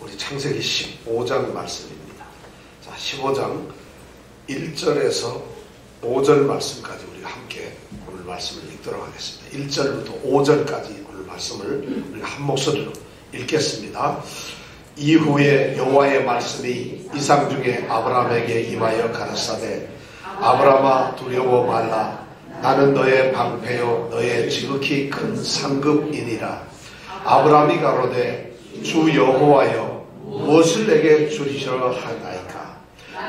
우리 창세기 15장 말씀입니다. 자, 15장 1절에서 5절 말씀까지 우리가 함께 오늘 말씀을 읽도록 하겠습니다. 1절부터 5절까지 오늘 말씀을 우리가 한 목소리로 읽겠습니다. 이후에 여호와의 말씀이 이상 중에 아브라함에게 임하여 가라사대 아브라함아 두려워 말라. 나는 너의 방패요 너의 지극히 큰 상급이니라. 아브라함이 가로되 주 여호와여 무엇을 내게 주시려 하나이까.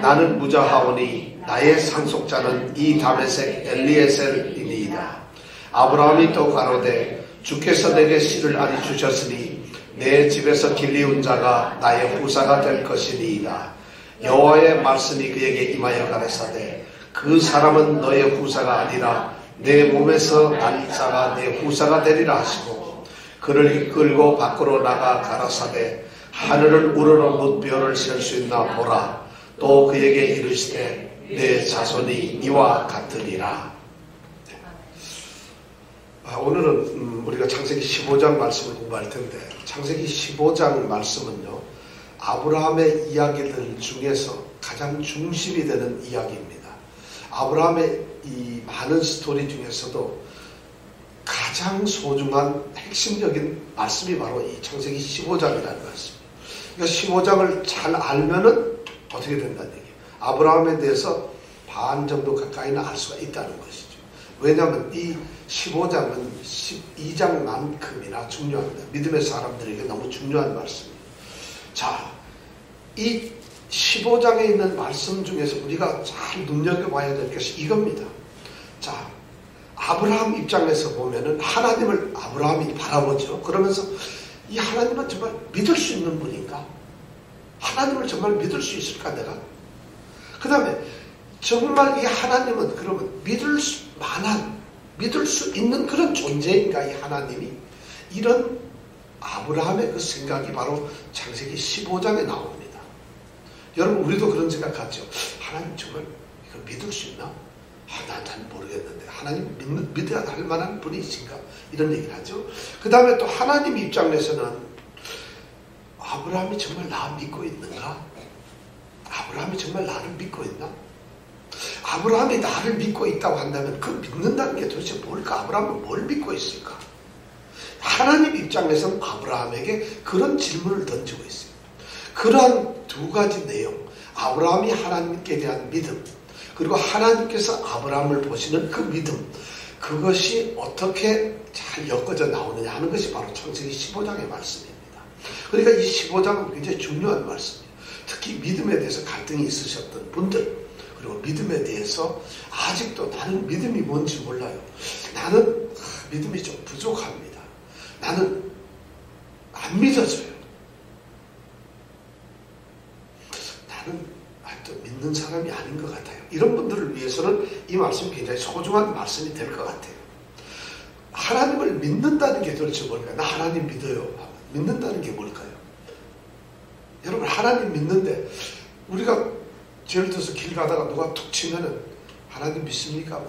나는 무자하오니 나의 상속자는 이 다메섹 엘리에셀이니이다. 아브라함이 또 가로되 주께서 내게 씨를 아니 주셨으니 내 집에서 길리운 자가 나의 후사가 될 것이니이다. 여호와의 말씀이 그에게 임하여 가라사대 그 사람은 너의 후사가 아니라 내 몸에서 날 자가 내 후사가 되리라 하시고 그를 이끌고 밖으로 나가 가라사대 하늘을 우러러 뭇별을 셀 수 있나 보라. 또 그에게 이르시되 내 자손이 이와 같으리라. 오늘은 우리가 창세기 15장 말씀을 공부할 텐데 창세기 15장 말씀은요 아브라함의 이야기들 중에서 가장 중심이 되는 이야기입니다. 아브라함의 이 많은 스토리 중에서도 가장 소중한 핵심적인 말씀이 바로 이 창세기 15장이라는 말씀입니다. 그러니까 15장을 잘 알면은 어떻게 된다는 얘기예요. 아브라함에 대해서 반 정도 가까이는 알 수가 있다는 것이죠. 왜냐하면 이 15장은 12장만큼이나 중요합니다. 믿음의 사람들에게 너무 중요한 말씀입니다. 자, 이 15장에 있는 말씀 중에서 우리가 잘 눈여겨봐야 될 것이 이겁니다. 자, 아브라함 입장에서 보면은 하나님을 아브라함이 바라보죠. 그러면서 이 하나님은 정말 믿을 수 있는 분인가? 하나님을 정말 믿을 수 있을까 내가? 그 다음에 정말 이 하나님은 그러면 믿을 수 있는 그런 존재인가 이 하나님이? 이런 아브라함의 그 생각이 바로 창세기 15장에 나옵니다. 여러분 우리도 그런 생각 갖죠. 하나님 정말 이걸 믿을 수 있나? 난 모르겠는데 하나님 믿어야 할 만한 분이신가? 이런 얘기를 하죠. 그 다음에 또 하나님 입장에서는 아브라함이 정말 나 믿고 있는가? 아브라함이 정말 나를 믿고 있나? 아브라함이 나를 믿고 있다고 한다면 그 믿는다는 게 도대체 뭘까? 아브라함은 뭘 믿고 있을까? 하나님 입장에서는 아브라함에게 그런 질문을 던지고 있어요. 그러한 두 가지 내용, 아브라함이 하나님께 대한 믿음, 그리고 하나님께서 아브라함을 보시는 그 믿음, 그것이 어떻게 잘 엮어져 나오느냐 하는 것이 바로 창세기 15장의 말씀입니다. 그러니까 이 15장은 굉장히 중요한 말씀이에요. 특히 믿음에 대해서 갈등이 있으셨던 분들, 그리고 믿음에 대해서 아직도 나는 믿음이 뭔지 몰라요. 나는 믿음이 좀 부족합니다. 나는 안 믿어져요. 나는 또 믿는 사람이 아닌 것 같아요. 이런 분들을 위해서는 이 말씀이 굉장히 소중한 말씀이 될 것 같아요. 하나님을 믿는다는 게 도대체 뭘까요? 나 하나님 믿어요. 믿는다는 게 뭘까요? 여러분 하나님 믿는데 우리가 예를 들어서 길 가다가 누가 툭 치면은 하나님 믿습니까?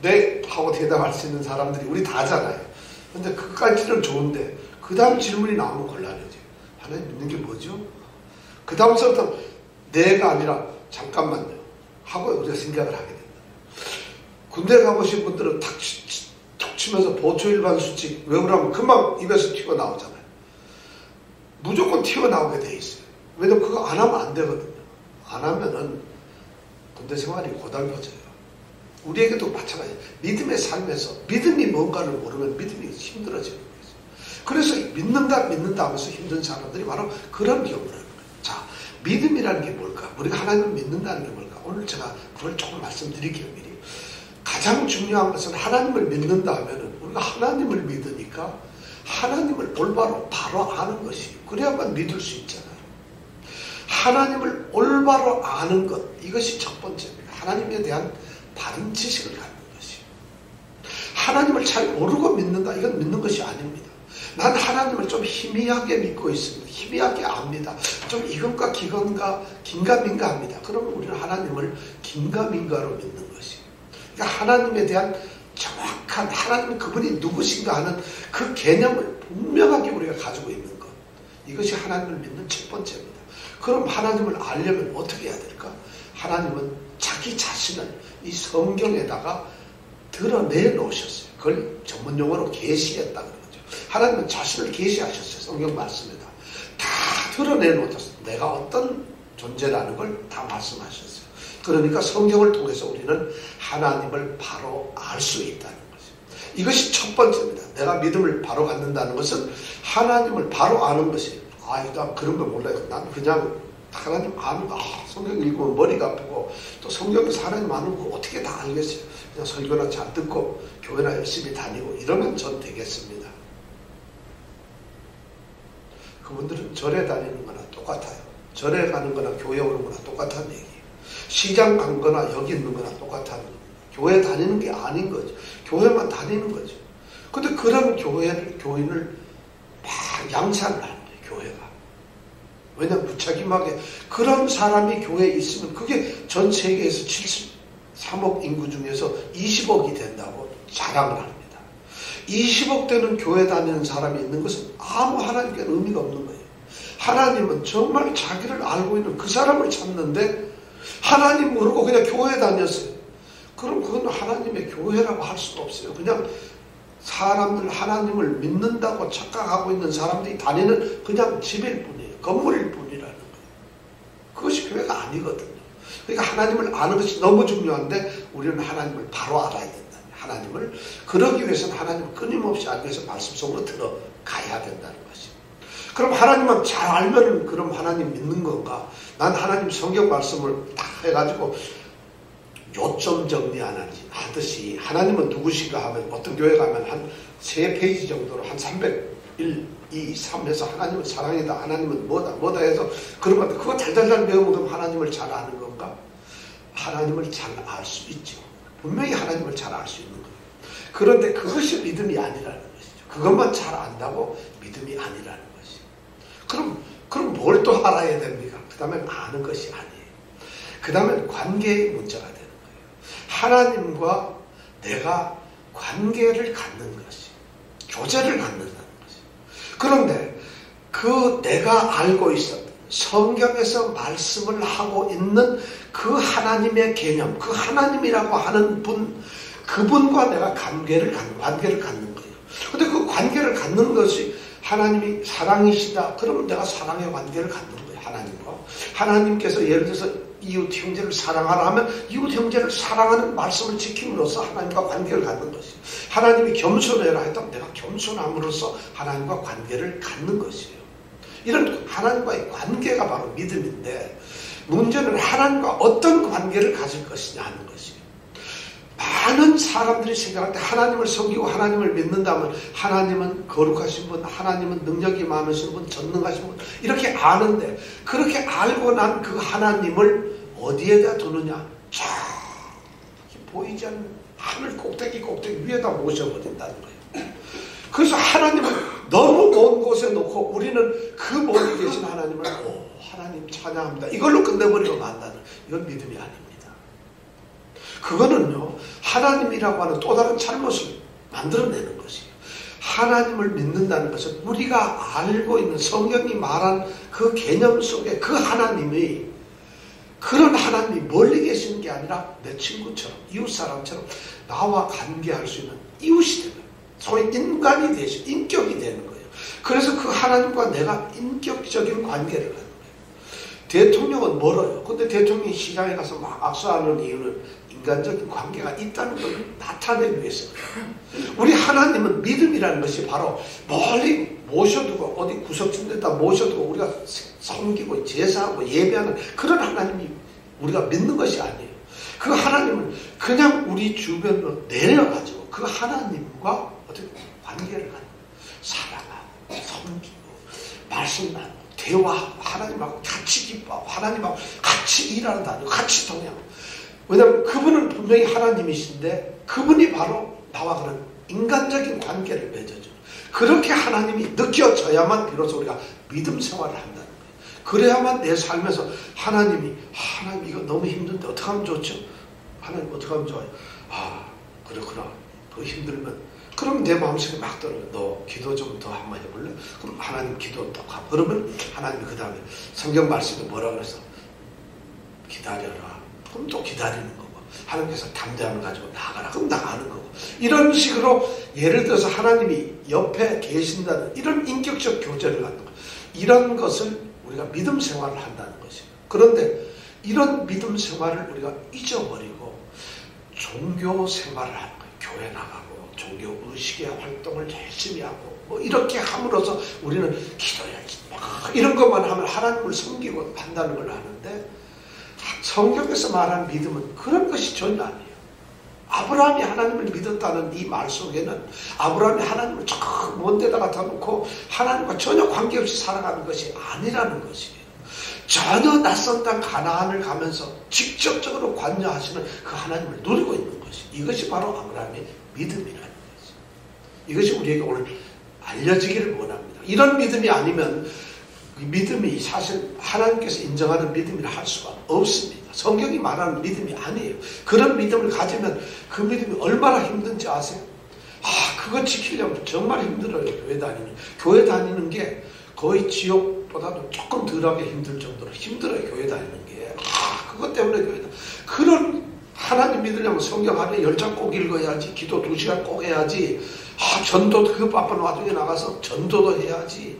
네 하고 대답할 수 있는 사람들이 우리 다 하잖아요. 근데 그까지는 좋은데 그 다음 질문이 나오면 곤란해져요. 하나님 믿는 게 뭐죠? 그 다음부터 내가 아니라 잠깐만요 하고 우리가 생각을 하게 됩니다. 군대 가보신 분들은 탁 치면서 보초 일반 수칙 외우라면 금방 입에서 튀어나오잖아요. 무조건 튀어나오게 돼 있어요. 왜냐면 그거 안 하면 안 되거든요. 안 하면은 군대 생활이 고달퍼져요. 우리에게도 마찬가지예요. 믿음의 삶에서 믿음이 뭔가를 모르면 믿음이 힘들어지는 거예요. 그래서 믿는다 하면서 힘든 사람들이 바로 그런 경우를 하는 거예요. 자, 믿음이라는 게 뭘까? 우리가 하나님을 믿는다는 게 뭘까? 오늘 제가 그걸 조금 말씀드릴게요. 미리. 가장 중요한 것은 하나님을 믿는다 하면은 우리가 하나님을 믿으니까 하나님을 올바로 바로 아는 것이 그래야만 믿을 수 있잖아요. 하나님을 올바로 아는 것 이것이 첫 번째입니다. 하나님에 대한 바른 지식을 갖는 것이에요. 하나님을 잘 모르고 믿는다 이건 믿는 것이 아닙니다. 난 하나님을 좀 희미하게 믿고 있습니다. 희미하게 압니다. 좀 이건가 기건가 긴가민가 합니다. 그러면 우리는 하나님을 긴가민가로 믿는 것이에요. 그러니까 하나님에 대한 정확한 하나님은 그분이 누구신가 하는 그 개념을 분명하게 우리가 가지고 있는 것 이것이 하나님을 믿는 첫 번째입니다. 그럼 하나님을 알려면 어떻게 해야 될까? 하나님은 자기 자신을 이 성경에다가 드러내 놓으셨어요. 그걸 전문용어로 계시했다 그러죠. 하나님은 자신을 계시하셨어요. 성경 말씀에다 다 드러내 놓으셨어요. 내가 어떤 존재라는 걸 다 말씀하셨어요. 그러니까 성경을 통해서 우리는 하나님을 바로 알 수 있다는 거죠. 이것이 첫 번째입니다. 내가 믿음을 바로 갖는다는 것은 하나님을 바로 아는 것이에요. 나 그런 거 몰라요. 난 그냥 하나님 아는 거, 성경 읽으면 머리가 아프고 또 성경에서 하나님 아는 거 어떻게 다 알겠어요. 그냥 설교나 잘 듣고 교회나 열심히 다니고 이러면 전 되겠습니다. 그분들은 절에 다니는 거나 똑같아요. 절에 가는 거나 교회 오는 거나 똑같다는 얘기예요. 시장 간 거나 여기 있는 거나 똑같다는 겁니다. 교회 다니는 게 아닌 거죠. 교회만 다니는 거죠. 근데 그런 교인을 막 양산을 하는 거예요. 교회가. 왜냐하면 무책임하게 그런 사람이 교회에 있으면 그게 전 세계에서 73억 인구 중에서 20억이 된다고 자랑을 합니다. 20억 되는 교회 다니는 사람이 있는 것은 아무 하나님께 의미가 없는 거예요. 하나님은 정말 자기를 알고 있는 그 사람을 찾는데 하나님 모르고 그냥 교회 다녔어요. 그럼 그건 하나님의 교회라고 할 수가 없어요. 그냥 사람들 하나님을 믿는다고 착각하고 있는 사람들이 다니는 그냥 집일 뿐이에요. 건물일 뿐이라는 거예요. 그것이 교회가 아니거든요. 그러니까 하나님을 아는 것이 너무 중요한데 우리는 하나님을 바로 알아야 된다. 하나님을 그러기 위해서는 하나님을 끊임없이 알기 위해서 말씀 속으로 들어가야 된다는 것이죠. 그럼 하나님만 잘 알면 그럼 하나님 믿는 건가? 난 하나님 성경 말씀을 딱 해가지고 요점 정리하듯이 하나님은 누구신가 하면 어떤 교회 가면 한 3페이지 정도로 한 301, 2, 3 해서 하나님은 사랑이다, 하나님은 뭐다 해서 그런 건데 그거 달달달 배우면 그럼 하나님을 잘 아는 건가? 하나님을 잘 알 수 있죠. 분명히 하나님을 잘 알 수 있는 거예요. 그런데 그것이 믿음이 아니라는 것이죠. 그것만 잘 안다고 믿음이 아니라는 것이죠. 그럼 뭘 또 알아야 됩니까? 그 다음에 아는 것이 아니에요. 그 다음에 관계의 문제가 되는 거예요. 하나님과 내가 관계를 갖는 것이, 교제를 갖는다는 것이. 그런데 그 내가 알고 있었던 성경에서 말씀을 하고 있는 그 하나님의 개념, 그 하나님이라고 하는 분, 그분과 내가 관계를 갖는 거예요. 근데 그 관계를 갖는 것이 하나님이 사랑이시다. 그러면 내가 사랑의 관계를 갖는 거예요. 하나님과. 하나님께서 예를 들어서 이웃 형제를 사랑하라 하면 이웃 형제를 사랑하는 말씀을 지킴으로써 하나님과 관계를 갖는 것이에요. 하나님이 겸손해라 했다면 내가 겸손함으로써 하나님과 관계를 갖는 것이에요. 이런 하나님과의 관계가 바로 믿음인데 문제는 하나님과 어떤 관계를 가질 것이냐 하는 것이에요. 많은 사람들이 생각할 때 하나님을 섬기고 하나님을 믿는다면 하나님은 거룩하신 분, 하나님은 능력이 많으신 분, 전능하신 분 이렇게 아는데 그렇게 알고 난 그 하나님을 어디에다 두느냐? 저기 보이지 않는 하늘 꼭대기 위에다 모셔버린다는 거예요. 그래서 하나님을 너무 먼 곳에 놓고 우리는 그 멀리 계신 하나님을 하나님 찬양합니다. 이걸로 끝내버리고 만다는 이건 믿음이 아닙니다. 그거는요 하나님이라고 하는 또 다른 잘못을 만들어내는 것이에요. 하나님을 믿는다는 것은 우리가 알고 있는 성경이 말한 그 개념 속에 그 하나님이 그런 하나님이 멀리 계시는 게 아니라 내 친구처럼 이웃사람처럼 나와 관계할 수 있는 이웃이 되는 거예요. 소위 인간이 되시 인격이 되는 거예요. 그래서 그 하나님과 내가 인격적인 관계를 갖는 거예요. 대통령은 멀어요. 근데 대통령이 시장에 가서 막 악수하는 이유는 인간적인 관계가 있다는 걸 나타내기 위해서. 우리 하나님은 믿음이라는 것이 바로 멀리 모셔두고 어디 구석진 데다 모셔두고 우리가 섬기고 제사하고 예배하는 그런 하나님이 우리가 믿는 것이 아니에요. 그 하나님은 그냥 우리 주변으로 내려가지고 그 하나님과 어떻게 관계를 갖는 사랑하고 섬기고 말씀 나누고 대화하고 하나님하고 같이 기뻐하고 하나님하고 같이 일하는 다니고 같이 동행하고. 왜냐하면 그분은 분명히 하나님이신데 그분이 바로 나와 그런 인간적인 관계를 맺어줘요. 그렇게 하나님이 느껴져야만 비로소 우리가 믿음 생활을 한다는 거예요. 그래야만 내 삶에서 하나님 이거 너무 힘든데 어떻게 하면 좋죠? 하나님 어떻게 하면 좋아요? 그렇구나. 더 힘들면 그럼 내 마음속에 막 들어요. 너 기도 좀 더 한번 해볼래? 그럼 하나님 기도 또 하고. 그러면 하나님이 그 다음에 성경 말씀에 뭐라 그래서 기다려라. 그럼 또 기다리는 거고. 하나님께서 담대함을 가지고 나가라. 그럼 나가는 거고. 이런 식으로 예를 들어서 하나님이 옆에 계신다는 이런 인격적 교제를 갖는 거. 이런 것을 우리가 믿음 생활을 한다는 것이에요. 그런데 이런 믿음 생활을 우리가 잊어버리고 종교 생활을 하는 거예요. 교회 나가고 종교 의식의 활동을 열심히 하고 뭐 이렇게 함으로써 우리는 기도해야지 막 이런 것만 하면 하나님을 섬기고 한다는 걸 아는데 성경에서 말하는 믿음은 그런 것이 전혀 아니에요. 아브라함이 하나님을 믿었다는 이 말 속에는 아브라함이 하나님을 저 먼 데다 갖다 놓고 하나님과 전혀 관계없이 살아가는 것이 아니라는 것이에요. 전혀 낯선 땅 가나안을 가면서 직접적으로 관여하시는 그 하나님을 누리고 있는 것이 이것이 바로 아브라함의 믿음이라는 것이죠. 이것이 우리에게 오늘 알려지기를 원합니다. 이런 믿음이 아니면 이 믿음이 사실 하나님께서 인정하는 믿음이라 할 수가 없습니다. 성경이 말하는 믿음이 아니에요. 그런 믿음을 가지면 그 믿음이 얼마나 힘든지 아세요? 그거 지키려면 정말 힘들어요. 교회 다니는 게 거의 지옥보다도 조금 덜하게 힘들 정도로 힘들어요. 교회 다니는 게. 그것 때문에 그런 하나님 믿으려면 성경 하루에 10장 꼭 읽어야지. 기도 2시간 꼭 해야지. 전도 그 바쁜 와중에 나가서 전도도 해야지.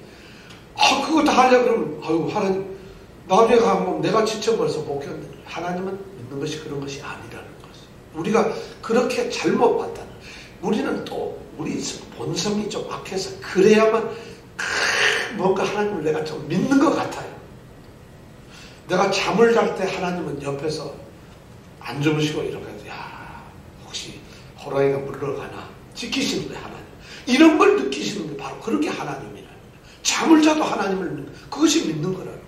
그거 다 하려고 그러면 아이고 하나님 나중에 가면 내가 지쳐버려서 못 견디는 하나님은 믿는 것이 그런 것이 아니라는 것이 우리가 그렇게 잘못 봤다는 우리는 또 우리 본성이 좀 악해서 그래야만 뭔가 하나님을 내가 좀 믿는 것 같아요. 내가 잠을 잘 때 하나님은 옆에서 안 주무시고 이렇게 해서 혹시 호랑이가 물러가나 지키시는 거예요. 하나님 이런 걸 느끼시는 게 바로 그렇게 하나님이라는 거예요. 잠을 자도 하나님을 믿는 그것이 믿는 거라는 거예요.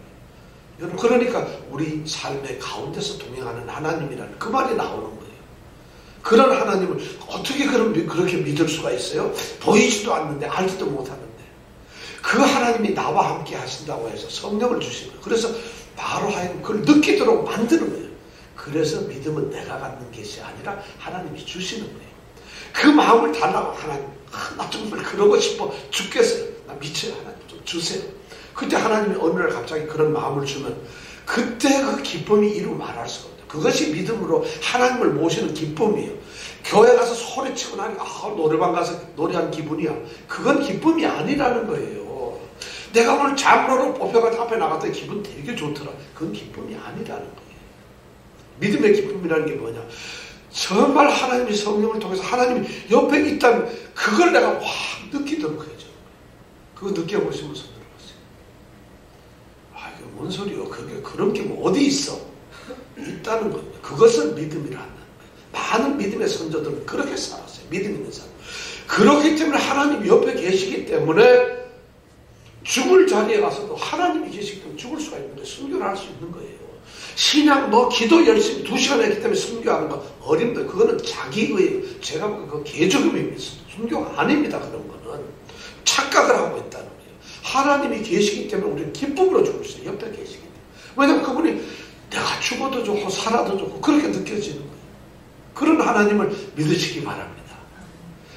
여러분 그러니까 우리 삶의 가운데서 동행하는 하나님이라는 그 말이 나오는 거예요. 그런 하나님을 어떻게 그렇게 믿을 수가 있어요? 보이지도 않는데 알지도 못하는데 그 하나님이 나와 함께 하신다고 해서 성령을 주신 거예요. 그래서 바로 하여금 그걸 느끼도록 만드는 거예요. 그래서 믿음은 내가 갖는 것이 아니라 하나님이 주시는 거예요. 그 마음을 달라고 하나님 나 정말 그러고 싶어 죽겠어요. 나 미쳐요. 하나님 좀 주세요. 그때 하나님이 어느 날 갑자기 그런 마음을 주면 그때 그 기쁨이 이루 말할 수가 없다. 그것이 믿음으로 하나님을 모시는 기쁨이에요. 교회 가서 소리치고 나니까 노래방 가서 노래한 기분이야. 그건 기쁨이 아니라는 거예요. 내가 오늘 장로로 뽑혀가지고 앞에 나갔더니 기분 되게 좋더라. 그건 기쁨이 아니라는 거예요. 믿음의 기쁨이라는 게 뭐냐. 정말 하나님이 성령을 통해서 하나님이 옆에 있다는 그걸 내가 확 느끼도록 해줘. 그거 느껴보시면 손 들어보세요. 이게 뭔 소리요? 그게 그런 게 뭐 어디 있어? 있다는 겁니다. 그것을 믿음이라 한다는 거예요. 많은 믿음의 선조들은 그렇게 살았어요. 믿음 있는 사람. 그렇기 때문에 하나님이 옆에 계시기 때문에 죽을 자리에 가서도 하나님이 계시기 때문에 죽을 수가 있는 거예요. 순교를 할 수 있는 거예요. 신앙 기도 열심히 2시간 했기 때문에 순교하는 거 어림도 그거는 자기의 제가 보기엔 그 개죽음입니다. 순교가 아닙니다. 그런 거는 착각을 하고 있다는 거예요. 하나님이 계시기 때문에 우리는 기쁨으로 죽을 수 있어요. 옆에 계시기 때문에. 왜냐하면 그분이 내가 죽어도 좋고 살아도 좋고 그렇게 느껴지는 거예요. 그런 하나님을 믿으시기 바랍니다.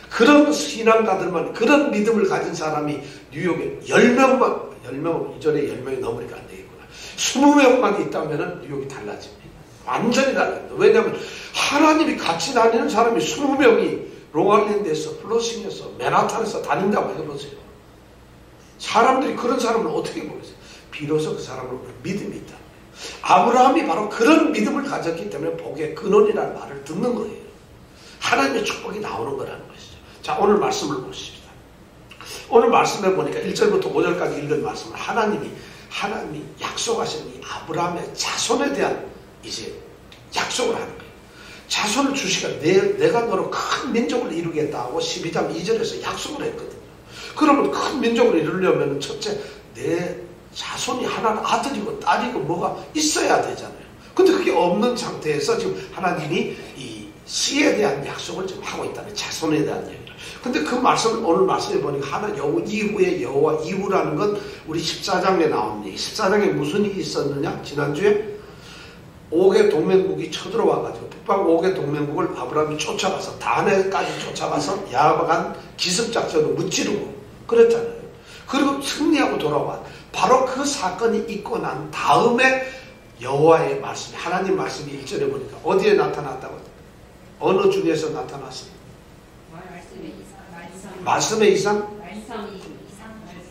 그런 신앙가들만 그런 믿음을 가진 사람이 뉴욕에 10명만 이전에 10명이 넘으니까 안 되겠구나. 20명만 있다면 뉴욕이 달라집니다. 완전히 달라집니다. 왜냐하면 하나님이 같이 다니는 사람이 20명이 롱아일랜드에서 플러싱에서 맨하탄에서 다닌다고 해보세요. 사람들이 그런 사람을 어떻게 보겠어요? 비로소 그 사람은 믿음이 있다. 아브라함이 바로 그런 믿음을 가졌기 때문에 복의 근원이라는 말을 듣는 거예요. 하나님의 축복이 나오는 거라는 것이죠. 자, 오늘 말씀을 보십시다. 오늘 말씀에 보니까 1절부터 5절까지 읽은 말씀은 하나님이 약속하신 이 아브라함의 자손에 대한 이제 약속을 하는 거예요. 자손을 주시가 내가 너로 큰 민족을 이루겠다고 12장 2절에서 약속을 했거든요. 그러면 큰 민족을 이루려면 첫째 내 자손이 하나는 아들이고 딸이고 뭐가 있어야 되잖아요. 근데 그게 없는 상태에서 지금 하나님이 이 씨에 대한 약속을 지금 하고 있다는 자손에 대한 얘기를. 근데 그 말씀을 오늘 말씀해 보니까 여호 이후의 여호와 이후라는 건 우리 14장에 나온 얘기. 14장에 무슨 일이 있었느냐? 지난주에 옥의 동맹국이 쳐들어와가지고 북방 옥의 동맹국을 아브라함이 쫓아가서 다네까지 쫓아가서 야간 기습작전으로 무찌르고 그랬잖아요. 그리고 승리하고 돌아와. 바로 그 사건이 있고 난 다음에 여호와의 말씀이, 하나님 말씀이 1절에 보니까 어디에 나타났다고? 어느 중에서 나타났어요? 말씀의 이상?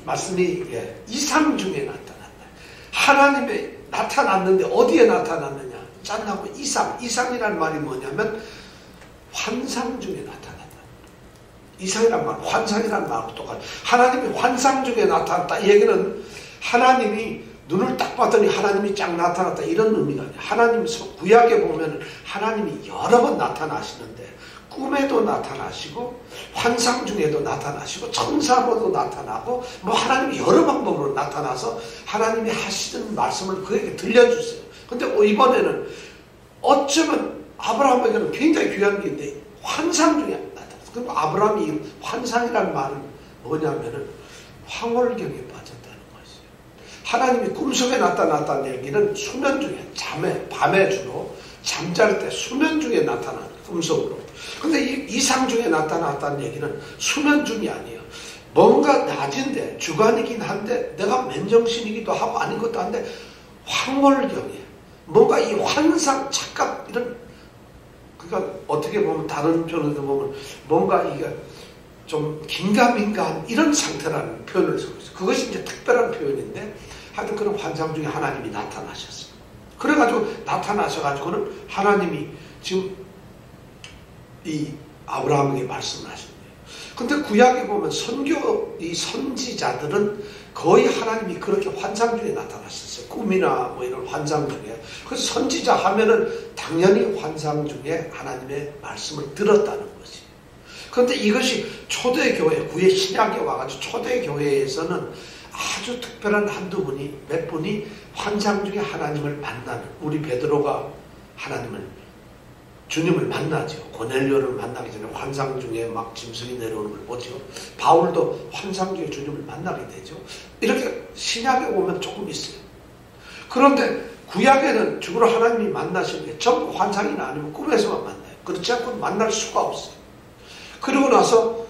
말씀이 이상 중에 나타났다. 하나님의 나타났는데 어디에 나타났느냐? 짠하고 이상이란 말이 뭐냐면 환상 중에 나타났다. 이상이란 말, 환상이란 말하고 똑같아요. 하나님이 환상 중에 나타났다. 이 얘기는 하나님이 눈을 딱 봤더니 하나님이 쫙 나타났다 이런 의미가 아니에요. 하나님이 구약에 보면 하나님이 여러 번 나타나시는데 꿈에도 나타나시고 환상 중에도 나타나시고 천사로도 나타나고 뭐 하나님이 여러 방법으로 나타나서 하나님이 하시는 말씀을 그에게 들려주세요. 근데 이번에는 어쩌면 아브라함에게는 굉장히 귀한 게 있는데 환상 중에 나타났어요. 그리고 아브라함이 환상이라는 말은 뭐냐면은 황홀경에 빠졌다는 것이에요. 하나님이 꿈속에 나타났다는 얘기는 수면 중에 밤에 주로 잠잘 때 수면 중에 나타나는 꿈속으로. 근데 이 이상 중에 나타났다는 얘기는 수면 중이 아니에요. 뭔가 낮인데 주간이긴 한데 내가 맨정신이기도 하고 아닌 것도 한데 황홀경에 뭔가 이 환상 착각 이런 그러니까 어떻게 보면 다른 표현으로 보면 뭔가 이게 좀 긴가민가한 이런 상태라는 표현을 쓰고 있어요. 그것이 이제 특별한 표현인데 하여튼 그런 환상 중에 하나님이 나타나셨어요. 그래가지고 나타나셔가지고는 하나님이 지금 이 아브라함에게 말씀을 하신 거예요. 근데 구약에 보면 이 선지자들은 거의 하나님이 그렇게 환상 중에 나타나셨어요. 꿈이나 뭐 이런 환상 중에. 그래서 선지자 하면은 당연히 환상 중에 하나님의 말씀을 들었다는 거지. 그런데 이것이 초대교회, 구약 신약에 와가지고 초대교회에서는 아주 특별한 한두 분이, 몇 분이 환상 중에 하나님을 만나는, 우리 베드로가 주님을 만나죠. 고넬료를 만나기 전에 환상 중에 막 짐승이 내려오는 걸 보죠. 바울도 환상 중에 주님을 만나게 되죠. 이렇게 신약에 오면 조금 있어요. 그런데 구약에는 주로 하나님이 만나시는 게 전부 환상이나 아니면 꿈에서만 만나요. 그렇지 않고 만날 수가 없어요. 그리고 나서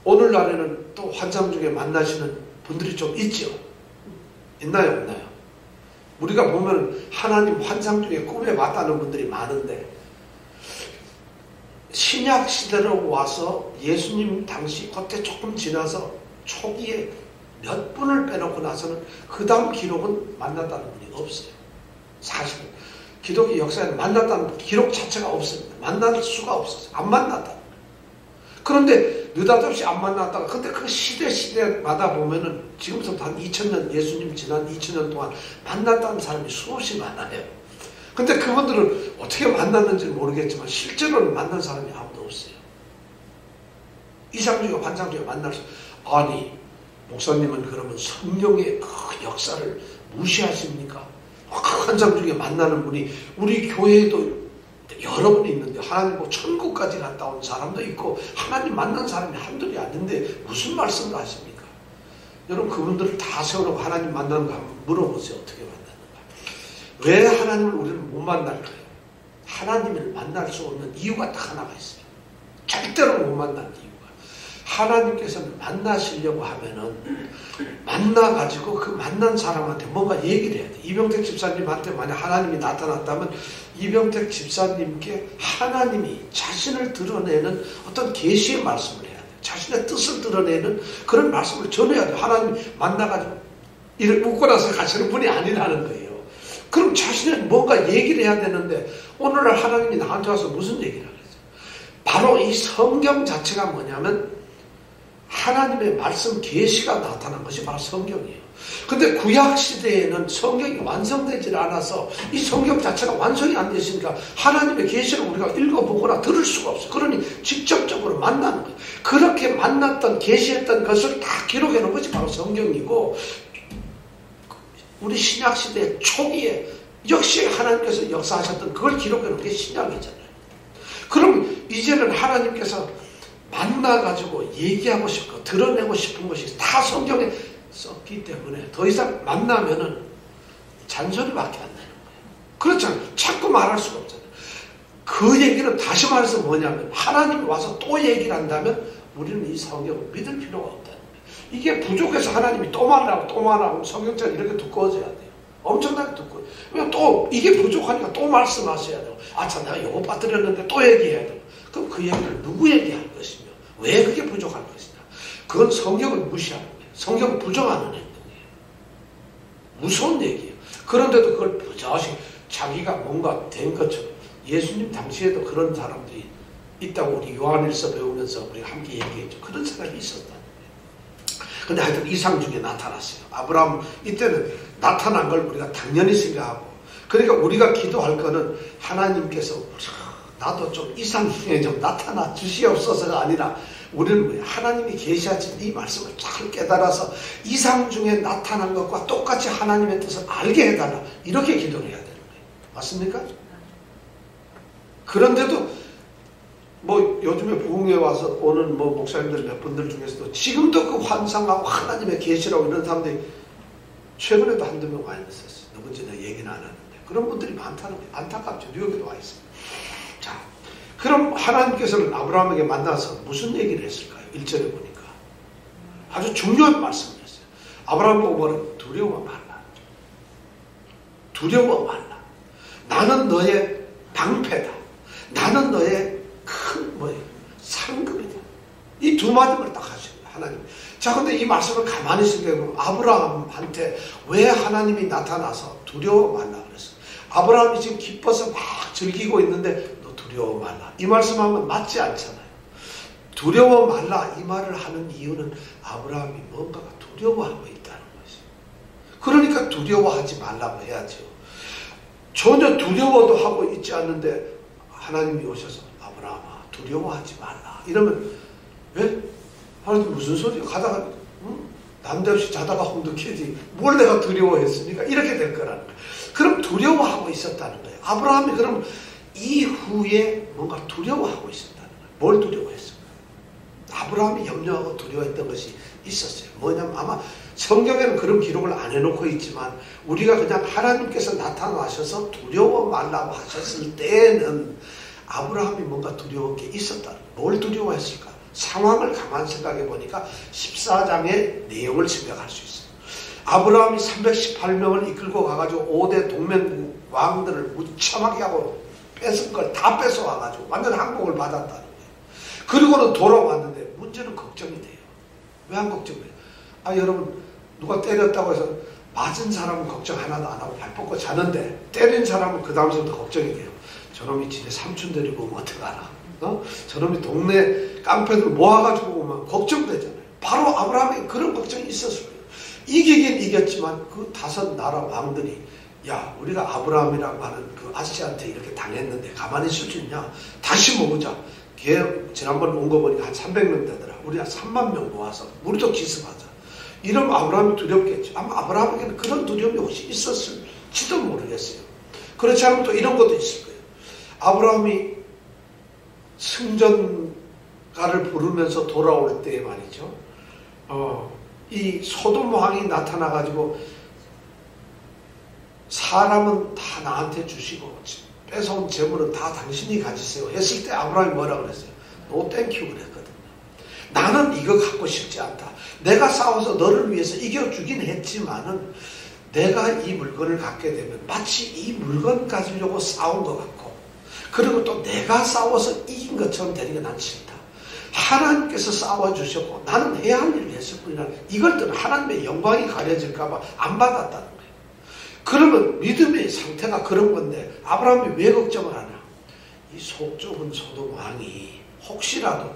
오늘날에는 또 환상 중에 만나시는 분들이 좀 있죠. 있나요? 없나요? 우리가 보면 하나님 환상 중에 꿈에 봤다는 분들이 많은데 신약 시대로 와서 예수님 당시 그때 조금 지나서 초기에 몇 분을 빼놓고 나서는 그 다음 기록은 만났다는 분이 없어요. 사실 기독교 역사에는 만났다는 기록 자체가 없습니다. 만날 수가 없었어요. 안 만났다. 그런데 느닷없이 안 만났다가 근데 그 시대마다 보면은 지금부터 한 2000년 예수님 지난 2000년 동안 만났다는 사람이 수없이 많아요. 근데 그분들은 어떻게 만났는지 모르겠지만 실제로는 만난 사람이 아무도 없어요. 이상 중에 환상 중에 만날 수. 아니 목사님은 그러면 성령의 그 역사를 무시하십니까? 환상 중에 만나는 분이 우리 교회에도 여러 분 있는데 하나님 뭐 천국까지 갔다 온 사람도 있고 하나님 만난 사람이 한둘이 아닌데 무슨 말씀을 하십니까? 여러분 그분들을 다 세워놓고 하나님 만나는 거 한번 물어보세요. 어떻게 만났는가? 왜 하나님을 우리는 못 만날까요? 하나님을 만날 수 없는 이유가 딱 하나가 있어요. 절대로 못 만나는 이유가. 하나님께서는 만나시려고 하면은 만나가지고 그 만난 사람한테 뭔가 얘기를 해야 돼. 이병택 집사님한테 만약 하나님이 나타났다면 이병택 집사님께 하나님이 자신을 드러내는 어떤 계시의 말씀을 해야 돼. 자신의 뜻을 드러내는 그런 말씀을 전해야 돼. 하나님이 만나가지고 이를 묻고 나서 가시는 분이 아니라는 거예요. 그럼 자신의 뭔가 얘기를 해야 되는데 오늘날 하나님이 나한테 와서 무슨 얘기를 하겠어요? 바로 이 성경 자체가 뭐냐면 하나님의 말씀 계시가 나타난 것이 바로 성경이에요. 근데 구약시대에는 성경이 완성되지 않아서 이 성경 자체가 완성이 안 되시니까 하나님의 계시를 우리가 읽어보거나 들을 수가 없어요. 그러니 직접적으로 만나는 거예요. 그렇게 만났던 계시했던 것을 다 기록해 놓은 것이 바로 성경이고 우리 신약시대 초기에 역시 하나님께서 역사하셨던 그걸 기록해 놓은 게 신약이잖아요. 그럼 이제는 하나님께서 만나가지고 얘기하고 싶고 드러내고 싶은 것이 다 성경에 썼기 때문에 더 이상 만나면은 잔소리밖에 안 나는 거예요. 그렇잖아요. 자꾸 말할 수가 없잖아요. 그 얘기는 다시 말해서 뭐냐면 하나님이 와서 또 얘기를 한다면 우리는 이 성경을 믿을 필요가 없다는 거예요. 이게 부족해서 하나님이 또 말하고 또 말하고 성경책 이렇게 두꺼워져야 돼요. 엄청나게 두꺼워요. 왜 또 이게 부족하니까 또 말씀하셔야 돼요. 참 내가 요거 빠뜨렸는데 또 얘기해야 돼요. 그럼 그 얘기를 누구 얘기할 것이며 왜 그게 부족할 것이냐. 그건 성경을 무시하는 거예요. 성경을 부정하는 행동이에요. 무서운 얘기예요. 그런데도 그걸 부자식 자기가 뭔가 된 것처럼 예수님 당시에도 그런 사람들이 있다고 우리 요한일서 배우면서 우리가 함께 얘기했죠. 그런 사람이 있었다는 거예요. 근데 하여튼 이상 중에 나타났어요. 아브라함 이때는 나타난 걸 우리가 당연히 생각하고 그러니까 우리가 기도할 거는 하나님께서 나도 좀 이상 중에 좀 나타나 주시옵소서가 아니라 우리는 하나님이 계시하신 이 말씀을 잘 깨달아서 이상 중에 나타난 것과 똑같이 하나님의 뜻을 알게 해달라 이렇게 기도를 해야 되는 거예요. 맞습니까? 그런데도 뭐 요즘에 부흥회 와서 오는 뭐 목사님들 몇 분들 중에서도 지금도 그 환상하고 하나님의 계시라고 이런 사람들이 최근에도 한두 명 와 있었어요. 누군지 내가 얘기는 안 하는데 그런 분들이 많다는 거예요. 안타깝죠. 뉴욕에도 와 있어요. 자, 그럼 하나님께서는 아브라함에게 만나서 무슨 얘기를 했을까요? 1절에 보니까 아주 중요한 말씀을 했어요. 아브라함 보고 뭐라고? 두려워 말라. 두려워 말라. 나는 너의 방패다. 나는 너의 큰 상급이다. 이 두 마디를 딱 하시는 거예요. 하나님. 자, 근데 이 말씀을 가만히 생각해보면 아브라함한테 왜 하나님이 나타나서 두려워 말라 그랬어요. 아브라함이 지금 기뻐서 막 즐기고 있는데 너 두려워 말라. 이 말씀하면 맞지 않잖아요. 두려워 말라 이 말을 하는 이유는 아브라함이 뭔가가 두려워하고 있다는 것이죠. 그러니까 두려워하지 말라고 해야죠. 전혀 두려워도 하고 있지 않는데 하나님이 오셔서 아브라함아 두려워하지 말라 이러면 왜? 하나님 무슨 소리야? 가다가 남대없이 자다가 홍두깨지 뭘 내가 두려워했습니까? 이렇게 될 거라는 거예요. 그럼 두려워하고 있었다는 거예요. 아브라함이 그럼 이후에 뭔가 두려워하고 있었다는 거예요. 뭘 두려워했을까요? 아브라함이 염려하고 두려워했던 것이 있었어요. 뭐냐면 아마 성경에는 그런 기록을 안 해놓고 있지만 우리가 그냥 하나님께서 나타나셔서 두려워 말라고 하셨을 때에는 아브라함이 뭔가 두려운 게 있었다는 거예요. 뭘 두려워했을까? 상황을 가만 생각해 보니까 14장의 내용을 생각할 수 있어요. 아브라함이 318명을 이끌고 가가지고 5대 동맹국 왕들을 무참하게 하고 뺏은 걸 다 뺏어와가지고 완전 항복을 받았다는 거예요. 그리고는 돌아왔는데 문제는 걱정이 돼요. 왜 안 걱정돼요? 여러분 누가 때렸다고 해서 맞은 사람은 걱정 하나도 안 하고 발 뻗고 자는데 때린 사람은 그 다음부터 걱정이 돼요. 저놈이 집에 삼촌 데리고 오면 어떡하나? 저놈이 동네 깡패들 모아가지고 오면 걱정되잖아요. 바로 아브라함에게 그런 걱정이 있었을 거예요. 이기긴 이겼지만 그 5 나라 왕들이 야 우리가 아브라함이라고 하는 그 아씨한테 이렇게 당했는데 가만히 있을 수 있냐? 다시 모으자. 걔 지난번 온 거 보니까 한 300명 되더라. 우리 한 3만 명 모아서 우리도 기습하자. 이러면 아브라함이 두렵겠죠. 아마 아브라함에게는 그런 두려움이 혹시 있었을지도 모르겠어요. 그렇지 않으면 또 이런 것도 있을 거예요. 아브라함이 승전가를 부르면서 돌아올 때 말이죠. 이 소돔 왕이 나타나가지고 사람은 다 나한테 주시고 뺏어온 재물은 다 당신이 가지세요 했을 때 아브라함이 뭐라고 그랬어요? 노 땡큐 그랬거든요. 나는 이거 갖고 싶지 않다. 내가 싸워서 너를 위해서 이겨주긴 했지만은 내가 이 물건을 갖게 되면 마치 이 물건 가지려고 싸운 것 같고 그리고 또 내가 싸워서 이긴 것처럼 되는 게 난 싫다. 하나님께서 싸워주셨고 나는 해야 할 일을 했을 뿐이라 이걸 떠나 하나님의 영광이 가려질까 봐 안 받았다는 거예요. 그러면 믿음의 상태가 그런 건데 아브라함이 왜 걱정을 하냐? 이 속 좁은 소돔 왕이 혹시라도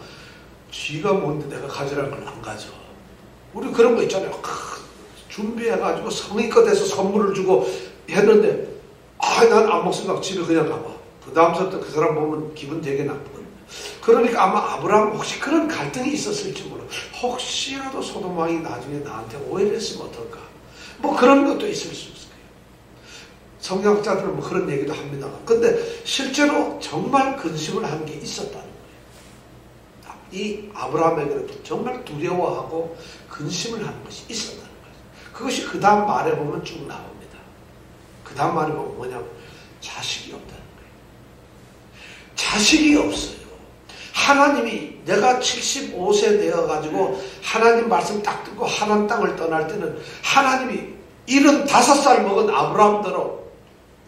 쥐가 뭔데 내가 가져갈 걸 안 가져. 우리 그런 거 있잖아요. 준비해가지고 성의껏 해서 선물을 주고 했는데 난 안 먹습니다. 집에 그냥 가봐. 그 다음부터 그 사람 보면 기분 되게 나쁘거든요. 그러니까 아마 아브라함 혹시 그런 갈등이 있었을지 몰라. 혹시라도 소돔 왕이 나중에 나한테 오해를 했으면 어떨까. 뭐 그런 것도 있을 수 있어요. 성경학자들은 뭐 그런 얘기도 합니다. 근데 실제로 정말 근심을 한 게 있었다는 거예요. 이 아브라함에게는 정말 두려워하고 근심을 하는 것이 있었다는 거예요. 그것이 그 다음 말에 보면 쭉 나옵니다. 그 다음 말에 보면 뭐냐면 자식이 없다는 거예요. 자식이 없어요. 하나님이 내가 75세 되어가지고 하나님 말씀 딱 듣고 하나님 땅을 떠날 때는 하나님이 75살 먹은 아브라함대로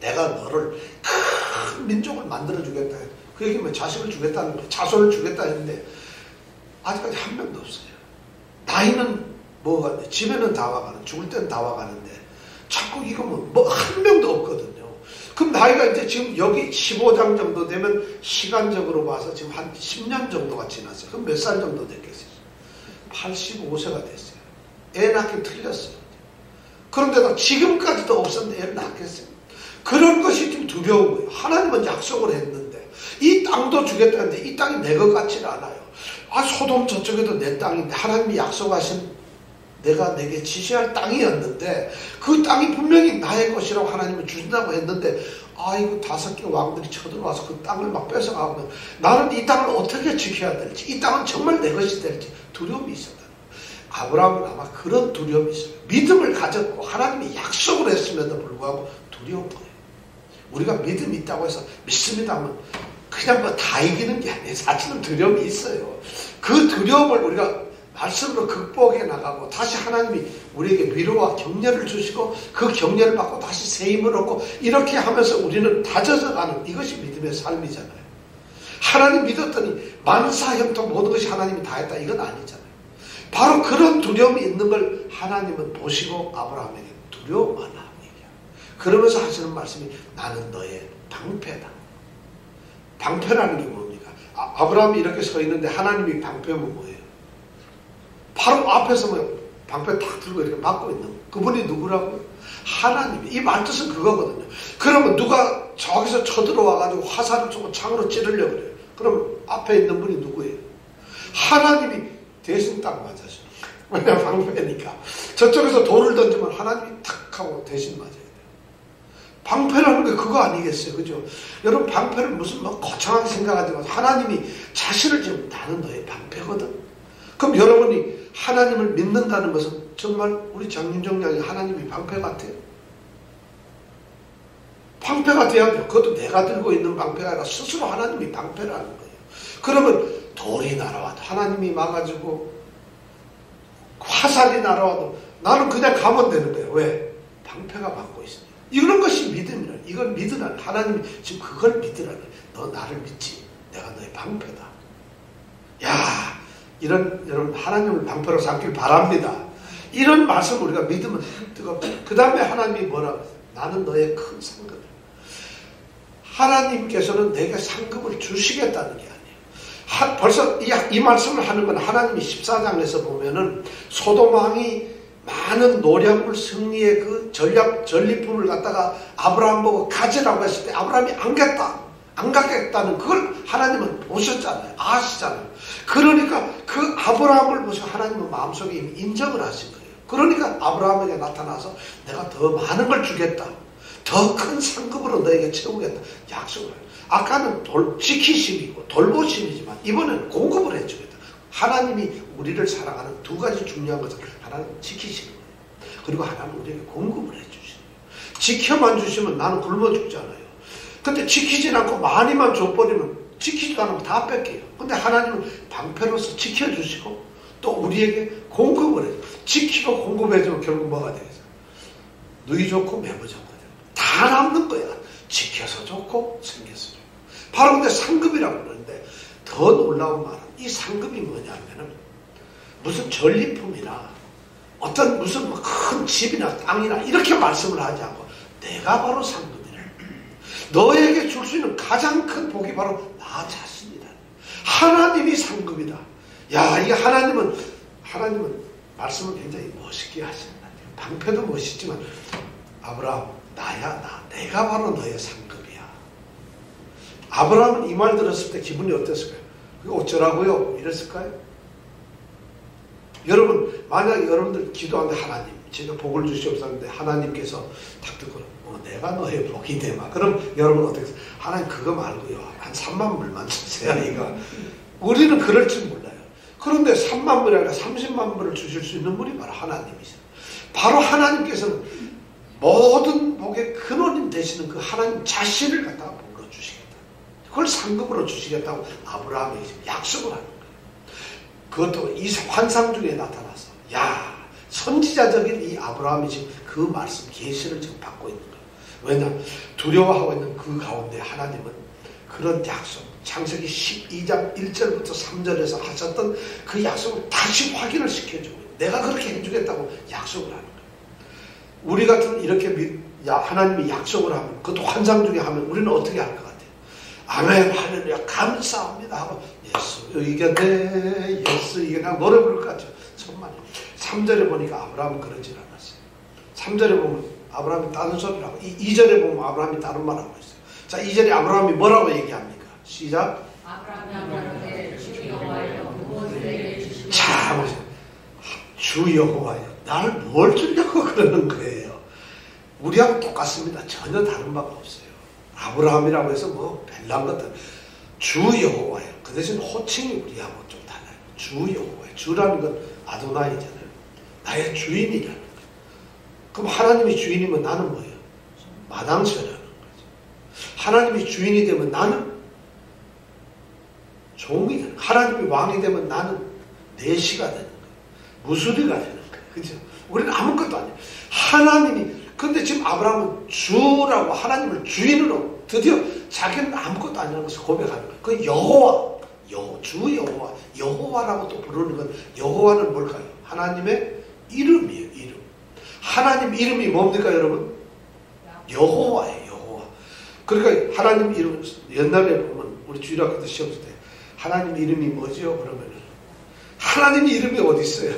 내가 너를 큰 민족을 만들어주겠다. 그 얘기면 자식을 주겠다는 거예요. 자손을 주겠다 했는데 아직까지 한 명도 없어요. 나이는 뭐가 돼? 집에는 다 와가는, 죽을 때는 다 와가는데 자꾸 이거 뭐 한 명도 없거든요. 그럼 나이가 이제 지금 여기 15장 정도 되면 시간적으로 봐서 지금 한 10년 정도가 지났어요. 그럼 몇 살 정도 됐겠어요? 85세가 됐어요. 애 낳기 틀렸어요. 그런데도 지금까지도 없었는데 애를 낳겠어요. 그런 것이 좀 두려운 거예요. 하나님은 약속을 했는데 이 땅도 주겠다는데 이 땅이 내 것 같지는 않아요. 아, 소돔 저쪽에도 내 땅인데 하나님이 약속하신 내가 내게 지시할 땅이었는데 그 땅이 분명히 나의 것이라고 하나님은 주신다고 했는데 아이고 5개 왕들이 쳐들어와서 그 땅을 막 뺏어가면 나는 이 땅을 어떻게 지켜야 될지, 이 땅은 정말 내 것이 될지 두려움이 있었다. 아브라함은 아마 그런 두려움이 있어요. 믿음을 가졌고 하나님이 약속을 했음에도 불구하고 두려운 거예요. 우리가 믿음이 있다고 해서 믿습니다 하면 그냥 뭐 다 이기는 게 아니에요. 사실은 두려움이 있어요. 그 두려움을 우리가 말씀으로 극복해 나가고 다시 하나님이 우리에게 위로와 격려를 주시고 그 격려를 받고 다시 새 힘을 얻고 이렇게 하면서 우리는 다져져 가는 이것이 믿음의 삶이잖아요. 하나님 믿었더니 만사형통 모든 것이 하나님이 다 했다 이건 아니잖아요. 바로 그런 두려움이 있는 걸 하나님은 보시고 아브라함에게 두려워하라 얘기해요. 그러면서 하시는 말씀이 나는 너의 방패다. 방패라는 게 뭡니까? 아브라함이 이렇게 서 있는데 하나님이 방패면 뭐예요? 바로 앞에서 뭐 방패 탁 들고 이렇게 막고 있는 그분이 누구라고요? 하나님이. 이 말뜻은 그거거든요. 그러면 누가 저기서 쳐들어와가지고 화살을 쏘고 창으로 찌르려고 그래요. 그럼 앞에 있는 분이 누구예요? 하나님이 대신 딱 맞아줘. 왜냐면 방패니까. 저쪽에서 돌을 던지면 하나님이 탁 하고 대신 맞아요. 방패라는 게 그거 아니겠어요? 그죠? 여러분 방패를 무슨 뭐 거창하게 생각하지 마세요. 하나님이 자신을 지금 나는 너의 방패거든. 그럼 여러분이 하나님을 믿는다는 것은 정말 우리 장윤정 양이 하나님이 방패 같아요. 방패가 돼야 돼요. 그것도 내가 들고 있는 방패가 아니라 스스로 하나님이 방패라는 거예요. 그러면 돌이 날아와도 하나님이 막아주고 화살이 날아와도 나는 그냥 가면 되는 거예요. 왜? 방패가 막고 있습니다. 이런 것이 믿음이라. 이걸 믿으라는 하나님이 지금 그걸 믿으라는 거예요. 너 나를 믿지? 내가 너의 방패다. 야, 이런 여러분 하나님을 방패로 삼길 바랍니다. 이런 말씀 우리가 믿으면 뜨겁다. 그 다음에 하나님이 뭐라? 나는 너의 큰 상급이야. 하나님께서는 내게 상급을 주시겠다는 게 아니에요. 벌써 이 말씀을 하는 건 하나님이 14장에서 보면은 소돔 왕이 많은 노력을 승리의 그 전리품을 갖다가 아브라함 보고 가지라고 했을 때 아브라함이 안 갖겠다는 그걸 하나님은 보셨잖아요. 아시잖아요. 그러니까 그 아브라함을 보시고 하나님은 마음속에 이미 인정을 하신 거예요. 그러니까 아브라함에게 나타나서 내가 더 많은 걸 주겠다. 더 큰 상급으로 너에게 채우겠다. 약속을 해요. 아까는 지키심이고 돌보심이지만 이번에는 공급을 해주겠다. 하나님이 우리를 사랑하는 두 가지 중요한 것을 하나는 지키시는 거예요. 그리고 하나는 우리에게 공급을 해주시는 거예요. 지켜만 주시면 나는 굶어 죽잖아요. 근데 지키지 않고 많이만 줘버리면 지키지도 않으면 다 뺏겨요. 근데 하나님은 방패로서 지켜주시고 또 우리에게 공급을 해요. 지키고 공급해주면 결국 뭐가 되겠어요? 누이 좋고 매부 좋고 다 남는 거야. 지켜서 좋고 챙겨서 좋고. 바로 근데 상급이라고 그러는데 더 놀라운 말은 이 상급이 뭐냐면은 무슨 전리품이나 어떤 무슨 큰 집이나 땅이나 이렇게 말씀을 하지 않고 내가 바로 상급이다. 너에게 줄 수 있는 가장 큰 복이 바로 나 자신이다. 하나님이 상급이다. 야, 이게 하나님은 말씀을 굉장히 멋있게 하신다. 방패도 멋있지만 아브라함 나야 나. 내가 바로 너의 상급이야. 아브라함은 이 말 들었을 때 기분이 어땠을까요? 그거 어쩌라고요? 이랬을까요? 여러분 만약에 여러분들 기도하는데 하나님 제가 복을 주시옵소서 하나님께서 딱 듣고 내가 너의 복이 되마. 그럼 여러분 어떻게 해요? 하나님 그거 말고요. 한 3만 불만 주세요. 이거. 우리는 그럴 줄 몰라요. 그런데 3만 불이 아니라 30만 불을 주실 수 있는 분이 바로 하나님이세요. 바로 하나님께서는 모든 복의 근원님 되시는 그 하나님 자신을 갖다가 복으로 주시겠다. 그걸 상급으로 주시겠다고 아브라함에게 지금 약속을 하는 거예요. 그것도 이 환상 중에 나타나서 야, 선지자적인 이 아브라함이 지금 그 말씀 계시를 지금 받고 있는 거예요. 왜냐? 두려워하고 있는 그 가운데 하나님은 그런 약속, 창세기 12장 1절부터 3절에서 하셨던 그 약속을 다시 확인을 시켜주고 내가 그렇게 해주겠다고 약속을 하는 거예요. 우리 같은 이렇게 하나님이 약속을 하면, 그것도 환상 중에 하면 우리는 어떻게 할 것 같아요? 아멘, 할렐루야, 감사합니다 하고 예수 이겨내, 예수 이겨내 노래 부를 것 같죠. 정말 3절에 보니까 아브라함은 그러질 않았어요. 3절에 보면 아브라함이 다른 소리를 하고 2절에 보면 아브라함이 다른 말을 하고 있어요. 자, 2절에 아브라함이 뭐라고 얘기합니까? 시작. 아브라함이 주 여호와여 무엇을 내게 주시오. 자, 보세요. 주 여호와여 나를 뭘 주려고 그러는 거예요. 우리하고 똑같습니다. 전혀 다른 바가 없어요. 아브라함이라고 해서 뭐 별난 것들. 주 여호와여. 그 대신 호칭이 우리하고 좀 달라요. 주 여호와여. 주라는 건 아도나이잖아요. 나의 주인이라는 거예요. 그럼 하나님이 주인이면 나는 뭐예요? 마당쇠라는 거죠. 하나님이 주인이 되면 나는 종이 되는 거예요. 하나님이 왕이 되면 나는 내시가 되는 거예요. 무수리가 되는 거예요. 그죠? 우리는 아무것도 아니에요. 하나님이, 근데 지금 아브라함은 주라고 하나님을 주인으로 드디어 자기는 아무것도 아니라는 것을 고백하는 거예요. 그 여호와, 주 여호와, 여호와라고 또 부르는 건 여호와는 뭘까요? 하나님의 이름이에요. 이름. 하나님 이름이 뭡니까 여러분? 여호와예요. 여호와. 그러니까 하나님 이름, 옛날에 보면 우리 주일학교 때 시험 때 하나님 이름이 뭐죠? 그러면은 하나님 이름이 어디 있어요?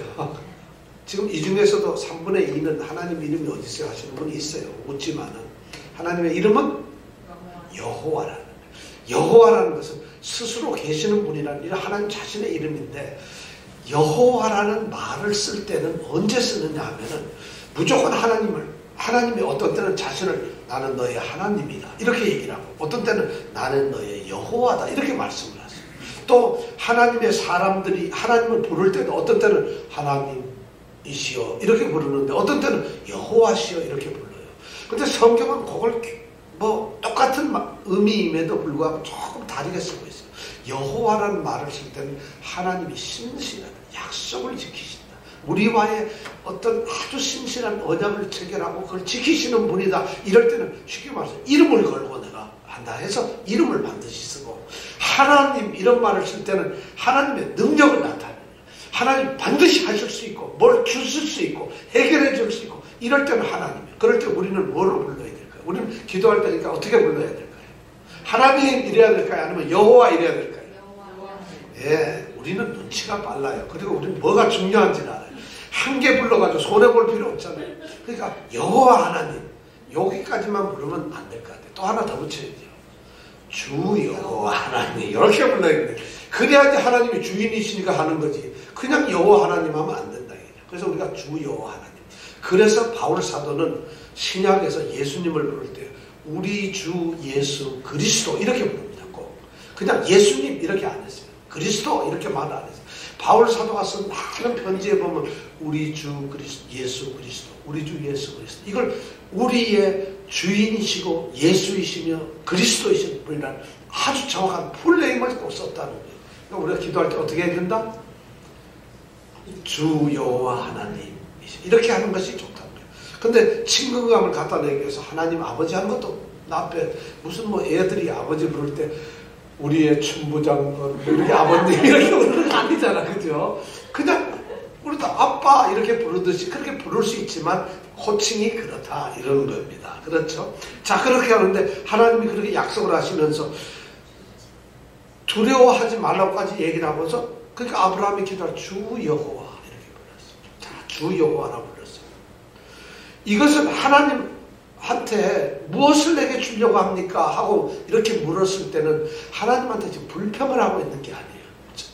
지금 이 중에서도 3분의 2는 하나님 이름이 어디 있어요? 하시는 분이 있어요. 묻지만은 하나님의 이름은 여호와라는 거예요. 여호와라는 것은 스스로 계시는 분이라는 이런 하나님 자신의 이름인데, 여호와라는 말을 쓸 때는 언제 쓰느냐 하면은 무조건 하나님이 어떤 때는 자신을 나는 너의 하나님이다 이렇게 얘기를 하고, 어떤 때는 나는 너의 여호와다 이렇게 말씀을 하세요. 또 하나님의 사람들이 하나님을 부를 때도 어떤 때는 하나님이시여 이렇게 부르는데 어떤 때는 여호와시여 이렇게 불러요. 근데 성경은 그걸 뭐 똑같은 의미임에도 불구하고 조금 다르게 쓰고 있어요. 여호와라는 말을 쓸 때는 하나님이 신실하다, 약속을 지키신다, 우리와의 어떤 아주 신실한 언약을 체결하고 그걸 지키시는 분이다, 이럴 때는 쉽게 말해서 이름을 걸고 내가 한다 해서 이름을 반드시 쓰고, 하나님 이런 말을 쓸 때는 하나님의 능력을 나타내요. 하나님 반드시 하실 수 있고 뭘 주실 수 있고 해결해 줄 수 있고, 이럴 때는 하나님이에요. 그럴 때 우리는 뭐로 불러야 될까요? 우리는 기도할 때니까 어떻게 불러야 될까요? 하나님 이래야 될까요? 아니면 여호와 이래야 될까요? 예, 우리는 눈치가 빨라요. 그리고 우리는 뭐가 중요한지를 알아요. 한 개 불러가지고 손해볼 필요 없잖아요. 그러니까 여호와 하나님 여기까지만 부르면 안 될 것 같아요. 또 하나 더 붙여야죠. 주 여호와 하나님 이렇게 불러야 돼. 그래야지 하나님이 주인이시니까 하는 거지. 그냥 여호와 하나님 하면 안 된다. 그래서 우리가 주 여호와 하나님. 그래서 바울 사도는 신약에서 예수님을 부를 때 우리 주 예수 그리스도 이렇게 부릅니다. 꼭. 그냥 예수님 이렇게 안 했어요. 그리스도 이렇게 말 안 했어요. 바울 사도가 쓴 많은 편지에 보면 우리 주 그리스도, 예수 그리스도, 우리 주 예수 그리스도, 이걸 우리의 주인이시고 예수이시며 그리스도이신 분이라는 아주 정확한 풀네임을 꼭 썼다는 거예요. 그러니까 우리가 기도할 때 어떻게 해야 된다? 주 여호와 하나님 이렇게 하는 것이 좋다는 거예요. 근데 친근감을 갖다 내기 위해서 하나님 아버지 하는 것도 나쁘게, 무슨 뭐 애들이 아버지 부를 때 우리의 춘부장군 우리 아버님 이렇게 부르는 거 아니잖아. 그죠? 그냥 우리도 아빠 이렇게 부르듯이 그렇게 부를 수 있지만 호칭이 그렇다 이런 겁니다. 그렇죠? 자, 그렇게 하는데 하나님이 그렇게 약속을 하시면서 두려워하지 말라고까지 얘기를 하면서, 그러니까 아브라함이 기도할 주 여호와 이렇게 불렀어요. 자, 주 여호와라고 불렀어요. 이것은 하나님한테 무엇을 내게 주려고 합니까? 하고 이렇게 물었을 때는 하나님한테 지금 불평을 하고 있는 게 아니에요.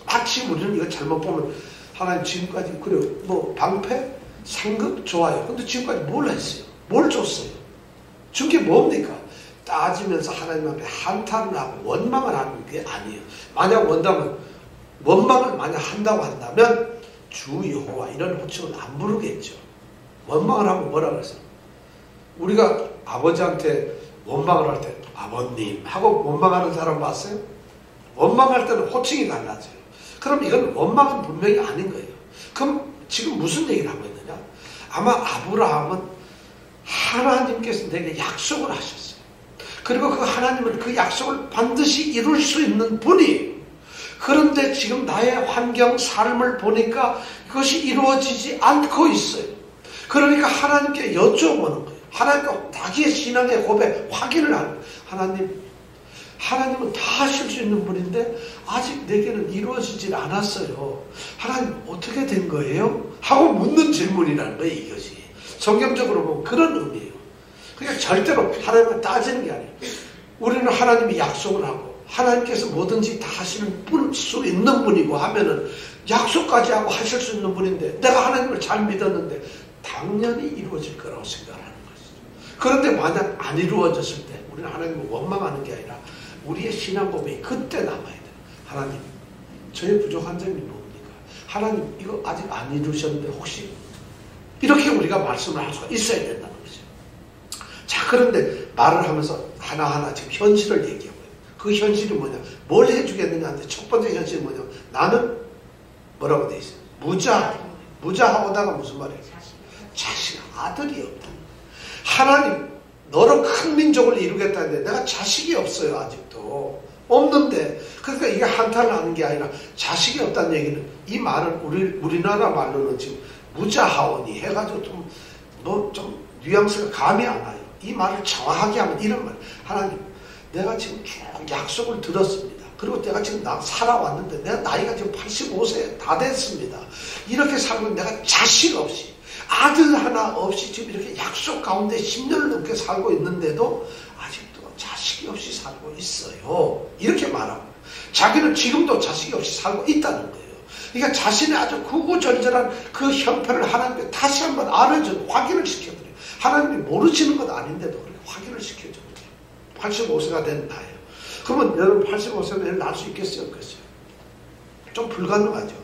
마치 우리는 이거 잘못 보면 하나님 지금까지 그래 뭐 방패? 상급? 좋아요. 근데 지금까지 뭘 했어요? 뭘 줬어요? 준 게 뭡니까? 따지면서 하나님 앞에 한탄을 하고 원망을 하는 게 아니에요. 만약 원망을 만약 한다고 한다면 주 여호와 이런 호칭을 안 부르겠죠. 원망을 하고 뭐라 그랬어요? 우리가 아버지한테 원망을 할 때 아버님 하고 원망하는 사람 봤어요? 원망할 때는 호칭이 달라져요. 그럼 이건 원망은 분명히 아닌 거예요. 그럼 지금 무슨 얘기를 하고 있느냐? 아마 아브라함은 하나님께서 내게 약속을 하셨어요. 그리고 그 하나님은 그 약속을 반드시 이룰 수 있는 분이에요. 그런데 지금 나의 환경, 삶을 보니까 그것이 이루어지지 않고 있어요. 그러니까 하나님께 여쭤보는 거예요. 하나님과 자기의 신앙의 고백, 확인을 하는 거예요. 하나님은 다 하실 수 있는 분인데 아직 내게는 이루어지질 않았어요. 하나님 어떻게 된 거예요? 하고 묻는 질문이라는 거예요. 이것이 성경적으로 보면 그런 의미예요. 그러니까 절대로 하나님을 따지는 게 아니에요. 우리는 하나님이 약속을 하고 하나님께서 뭐든지 다 하시는 수 있는 분이고 하면은 약속까지 하고 하실 수 있는 분인데 내가 하나님을 잘 믿었는데 당연히 이루어질 거라고 생각하는 것이죠. 그런데 만약 안 이루어졌을 때 우리는 하나님을 원망하는 게 아니라 우리의 신앙 고백이 그때 남아야 돼요. 하나님, 저의 부족한 점이 뭡니까? 하나님, 이거 아직 안 이루셨는데 혹시 이렇게 우리가 말씀을 할 수가 있어야 된다는 거죠. 자, 그런데 말을 하면서 하나하나 지금 현실을 얘기하고 있어요. 그 현실이 뭐냐? 뭘 해주겠느냐 하는데 첫 번째 현실이 뭐냐? 나는 뭐라고 돼 있어요? 무자하오다가 무슨 말이에요? 자식, 아들이 없다. 하나님, 너로 큰 민족을 이루겠다는데 내가 자식이 없어요. 아직도 없는데, 그러니까 이게 한탄을 하는 게 아니라 자식이 없다는 얘기는, 이 말은 우리나라 말로는 지금 무자하오니 해가지고 좀 뉘앙스가 감이 안 와요. 이 말을 정확하게 하면 이런 말, 하나님, 내가 지금 쭉 약속을 들었습니다. 그리고 내가 지금 살아왔는데 내가 나이가 지금 85세 다 됐습니다. 이렇게 살고 내가 자식 없이, 아들 하나 없이 지금 이렇게 약속 가운데 10년을 넘게 살고 있는데도 아직도 자식이 없이 살고 있어요. 이렇게 말하고, 자기는 지금도 자식이 없이 살고 있다는 거예요. 그러니까 자신의 아주 구구절절한 그 형편을 하나님께 다시 한번 알아줘, 확인을 시켜드려요. 하나님이 모르시는 것 아닌데도 그렇게 확인을 시켜줘요. 85세가 된 나예요. 그러면 여러분 85세면 애를 낳을 수 있겠어요? 없겠어요? 좀 불가능하죠.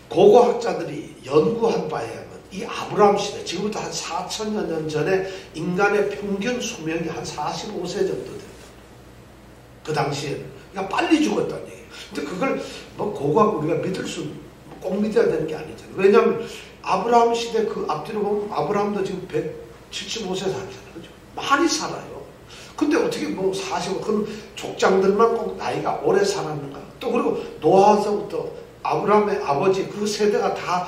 고고학자들이 연구한 바에 의하면 이 아브라함 시대, 지금부터 한 4천여 년 전에 인간의 평균 수명이 한 45세 정도 된다. 그 당시에는. 그러니까 빨리 죽었다는 얘기예요. 근데 그걸 뭐 고고학 우리가 믿을 수, 꼭 믿어야 되는 게 아니잖아요. 왜냐하면 아브라함 시대 그 앞뒤로 보면 아브라함도 지금 175세 살잖아요. 그죠? 많이 살아요. 근데 어떻게 뭐 45, 그럼 족장들만 꼭 나이가 오래 살았는가? 또 그리고 노아서부터 아브라함의 아버지 그 세대가 다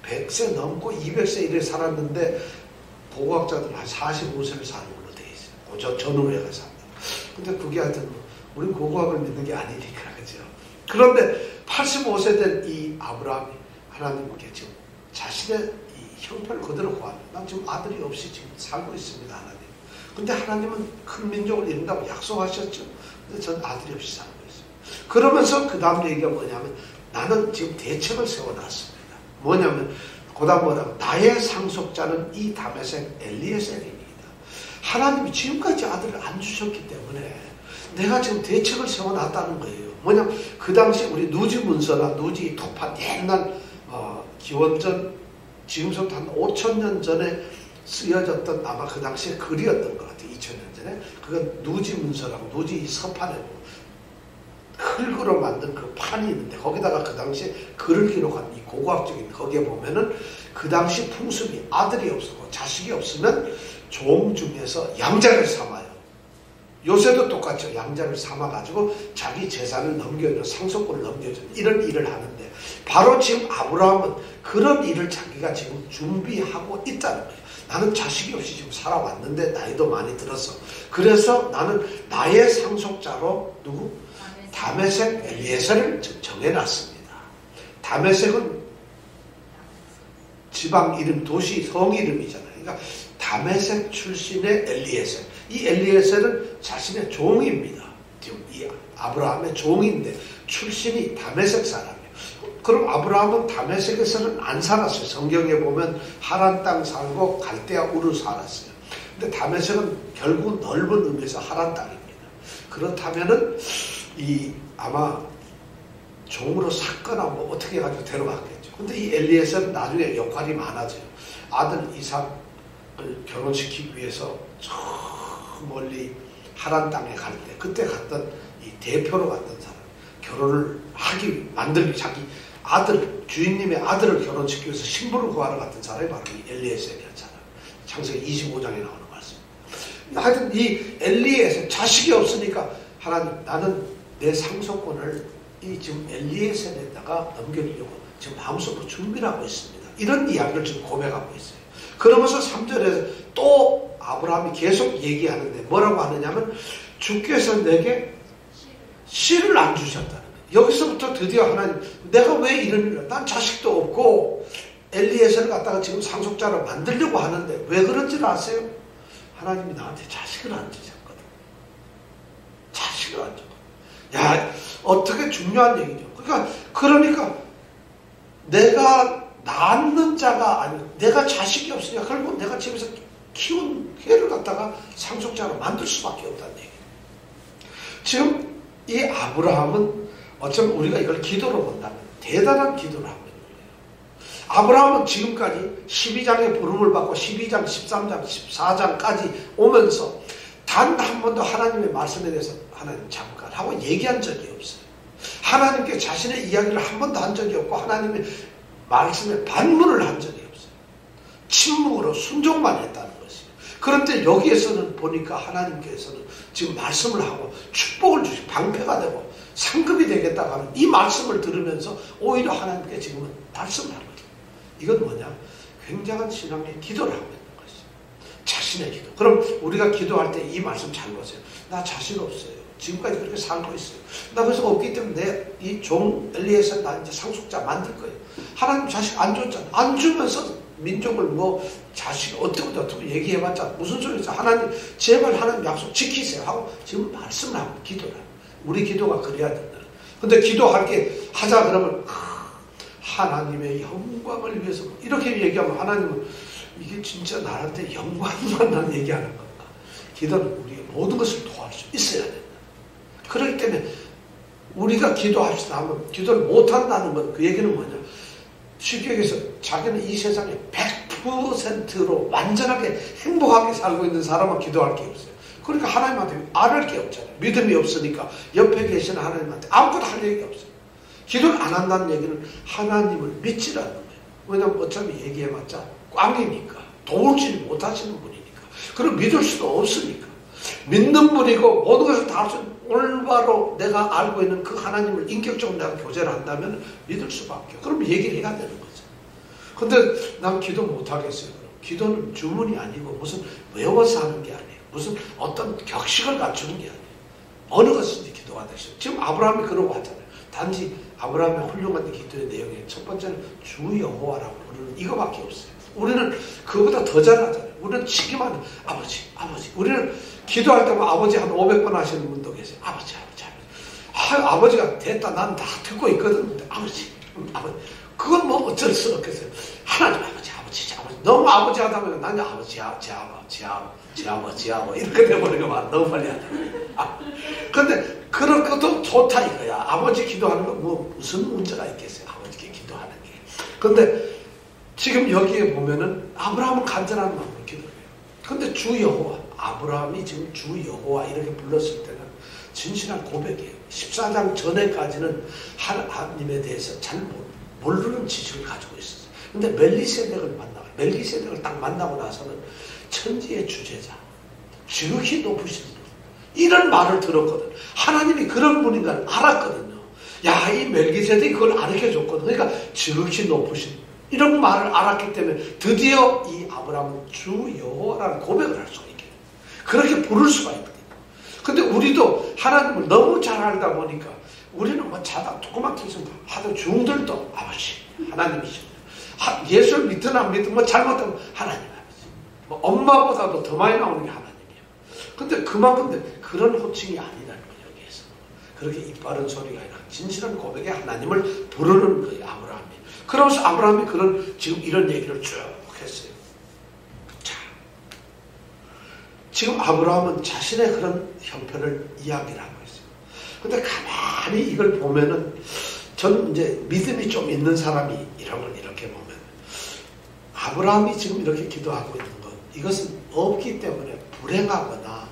100세 넘고 200세 이래 살았는데 고고학자들은 한 45세를 사는 걸로 돼 있어요. 전후회가 산다. 근데 그게 하여튼 우린 고고학을 믿는 게 아니니까, 그죠? 그런데 85세 된 이 아브라함이 하나님께 지금 자신의 이 형편을 그대로 구합니다. 난 지금 아들이 없이 지금 살고 있습니다, 하나님. 근데 하나님은 큰 민족을 이룬다고 약속하셨죠. 근데 전 아들이 없이 살고 있어요. 그러면서 그 다음 얘기가 뭐냐면, 나는 지금 대책을 세워놨습니다. 뭐냐면, 그 다음 뭐라고? 나의 상속자는 이 다메섹 엘리에셀입니다. 하나님이 지금까지 아들을 안 주셨기 때문에 내가 지금 대책을 세워놨다는 거예요. 뭐냐면 그 당시 우리 누지 문서나 누지 토판 옛날 기원전 지금부터 한 5,000년 전에 쓰여졌던 아마 그 당시에 글이었던 것 같아요. 2,000년 전에. 그건 누지 문서라고 누지 서판에 흙으로 만든 그 판이 있는데 거기다가 그 당시에 글을 기록한 이 고고학적인 거기에 보면은 그 당시 풍습이 아들이 없었고 자식이 없으면 종 중에서 양자를 삼아요. 요새도 똑같죠. 양자를 삼아가지고 자기 재산을 넘겨주는, 상속권을 넘겨주는 이런 일을 하는데, 바로 지금 아브라함은 그런 일을 자기가 지금 준비하고 있다는 거예요. 나는 자식이 없이 지금 살아왔는데 나이도 많이 들었어. 그래서 나는 나의 상속자로 누구? 다메섹 엘리에셀을 정해놨습니다. 다메섹은 지방 이름, 도시 성 이름이잖아요. 그러니까 다메섹 출신의 엘리에셀. 이 엘리에셀은 자신의 종입니다. 지금 이 아브라함의 종인데 출신이 다메섹 사람이에요. 그럼 아브라함은 다메섹에서는 안 살았어요. 성경에 보면 하란 땅 살고 갈대아 우르 살았어요. 근데 다메섹은 결국 넓은 의미에서 하란 땅입니다. 그렇다면은 이 아마 종으로 샀거나 뭐 어떻게 해가지고 데려갔겠죠. 근데 이 엘리에셀은 나중에 역할이 많아져요. 아들 이삭, 결혼시키기 위해서 저 멀리 하란 땅에 갈 때 그때 갔던 이 대표로 갔던 사람, 결혼을 만들기 자기 아들, 주인님의 아들을 결혼시키기 위해서 신부를 구하러 갔던 사람이 바로 이 엘리에셀이었잖아요. 창세기 25장에 나오는 말씀입니다. 하여튼 이 엘리에셀, 자식이 없으니까 하나님, 나는 내 상속권을 이 지금 엘리에셀에다가 넘겨주려고 지금 마음속으로 준비를 하고 있습니다. 이런 이야기를 지금 고백하고 있어요. 그러면서 3절에서 또 아브라함이 계속 얘기하는데 뭐라고 하느냐면 주께서 내게 씨를 안 주셨다는 거예요. 여기서부터 드디어 하나님, 내가 왜 이런 일을, 난 자식도 없고 엘리에셀을 갖다가 지금 상속자로 만들려고 하는데 왜 그런지를 아세요? 하나님이 나한테 자식을 안 주셨거든. 자식을 안 줬거든. 야, 어떻게 중요한 얘기죠. 그러니까 내가 낳는 자가 아니고 내가 자식이 없으니까 결국 내가 집에서 키운 애를 갖다가 상속자로 만들 수밖에 없다는 얘기예요. 지금 이 아브라함은 어쩌면 우리가 이걸 기도로 본다면 대단한 기도를 하고 있는 거예요. 아브라함은 지금까지 12장의 부름을 받고 12장, 13장, 14장까지 오면서 단 한 번도 하나님의 말씀에 대해서 하나님 잠깐 하고 얘기한 적이 없어요. 하나님께 자신의 이야기를 한 번도 한 적이 없고 하나님의 말씀에 반문을 한 적이 없어요. 침묵으로 순종만 했다는 것이에요. 그런데 여기에서는 보니까 하나님께서는 지금 말씀을 하고 축복을 주시고 방패가 되고 상급이 되겠다고 하는 이 말씀을 들으면서 오히려 하나님께 지금은 말씀을 하는 거죠. 이건 뭐냐? 굉장한 신앙의 기도를 하고 있는 것이죠. 자신의 기도. 그럼 우리가 기도할 때 이 말씀 잘 보세요. 나 자신 없어요. 지금까지 그렇게 살고 있어요. 나 그래서 없기 때문에 내 이 종 엘리에셀 나 이제 상속자 만들 거예요. 하나님 자식 안 줬잖아. 안 주면서 민족을 뭐 자식 어떻게 얘기해봤자 무슨 소리죠. 하나님 제발 하나님 약속 지키세요 하고 지금 말씀을 하고 기도를 하고 우리 기도가 그래야 된다. 근데 기도할게 하자 그러면 하나님의 영광을 위해서 이렇게 얘기하면 하나님은 이게 진짜 나한테 영광만 난 얘기하는 건가. 기도는 우리의 모든 것을 도와줄 수 있어야 된다. 그렇기 때문에 우리가 기도합시다 하면 기도를 못한다는 건 그 얘기는 뭐냐. 쉽게 얘기해서 자기는 이 세상에 100%로 완전하게 행복하게 살고 있는 사람은 기도할 게 없어요. 그러니까 하나님한테 안 할 게 없잖아요. 믿음이 없으니까 옆에 계시는 하나님한테 아무것도 할 얘기가 없어요. 기도를 안 한다는 얘기는 하나님을 믿지 않는 거예요. 왜냐하면 어차피 얘기해봤자 꽝이니까 도울지 못하시는 분이니까 그럼 믿을 수도 없으니까 믿는 분이고 모든 것을 다 할 수 있는 올바로 내가 알고 있는 그 하나님을 인격적으로 내가 교제를 한다면 믿을 수밖에. 그럼 얘기를 해야 되는 거죠. 근데 난 기도 못하겠어요. 그럼 기도는 주문이 아니고 무슨 외워서 하는 게 아니에요. 무슨 어떤 격식을 갖추는 게 아니에요. 어느 것인지 기도가 되시죠. 지금 아브라함이 그러고 하잖아요. 단지 아브라함의 훌륭한 기도의 내용에 첫 번째는 주 여호와라고 부르는 이거밖에 없어요. 우리는 그거보다 더 잘하잖아요. 우리는 치기만 해요. 아버지. 우리는 기도할 때만 아버지 한 500번 하시는 분도 계세요. 아버지. 아버지가 됐다. 난 다 듣고 있거든. 근데 아버지. 그건 뭐 어쩔 수 없겠어요. 하나님 아버지. 너무 아버지 하다 보니까 나는 아버지 이렇게 돼버리고 너무 빨리 하다. 근데 그런 것도 좋다 이거야. 아버지 기도하는 거 뭐 무슨 문제가 있겠어요. 아버지께 기도하는 게. 근데 지금 여기에 보면은 아브라함은 간절한 마음으로 기도해요. 근데 주 여호와, 아브라함이 지금 주 여호와 이렇게 불렀을 때는 진실한 고백이에요. 14장 전에까지는 하나님에 대해서 잘 모르는 지식을 가지고 있었어요. 근데 멜기세덱을 딱 만나고 나서는 천지의 주제자, 지극히 높으신 분, 이런 말을 들었거든. 하나님이 그런 분인가를 알았거든요. 야, 이 멜기세덱이 그걸 가르쳐줬거든. 그러니까 지극히 높으신 분. 이런 말을 알았기 때문에 드디어 이 아브라함은 주 여호와라는 고백을 할 수가 있게 돼요. 그렇게 부를 수가 있거든요. 근데 우리도 하나님을 너무 잘 알다 보니까 우리는 뭐 자다 조그맣게 있으면 하도 중들도 아버지 하나님이십니다. 예수를 믿든 안 믿든 뭐 잘못하면 하나님 아버지. 뭐 엄마보다도 더 많이 나오는 게 하나님이에요. 근데 그만큼 그런 호칭이 아니라는 거예요. 여기에서 그렇게 이빠른 소리가 아니라 진실한 고백에 하나님을 부르는 거예요. 아브라함이. 그러면서 아브라함이 지금 이런 얘기를 쭉 했어요. 자, 지금 아브라함은 자신의 그런 형편을 이야기를 하고 있어요. 근데 가만히 이걸 보면은 전 이제 믿음이 좀 있는 사람이 이런 걸 이렇게 보면 아브라함이 지금 이렇게 기도하고 있는 건 이것은 없기 때문에 불행하거나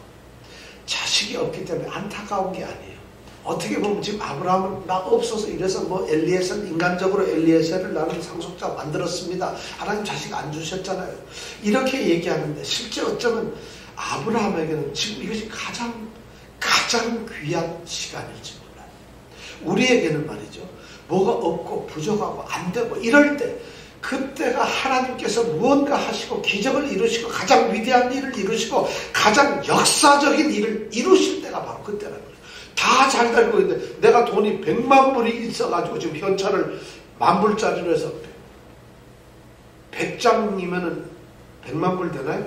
자식이 없기 때문에 안타까운 게 아니에요. 어떻게 보면 지금 아브라함은 나 없어서 이래서 뭐 엘리에셀, 인간적으로 엘리에셀을 나는 상속자 만들었습니다. 하나님 자식 안 주셨잖아요. 이렇게 얘기하는데 실제 어쩌면 아브라함에게는 지금 이것이 가장 귀한 시간일지 몰라요. 우리에게는 말이죠. 뭐가 없고 부족하고 안 되고 이럴 때 그때가 하나님께서 무언가 하시고 기적을 이루시고 가장 위대한 일을 이루시고 가장 역사적인 일을 이루실 때가 바로 그때라는 거예요. 다 잘 달고 있는데 내가 돈이 100만 불이 있어가지고 지금 현찰을 10,000불짜리로 해서 100장이면은 100만 불 되나요?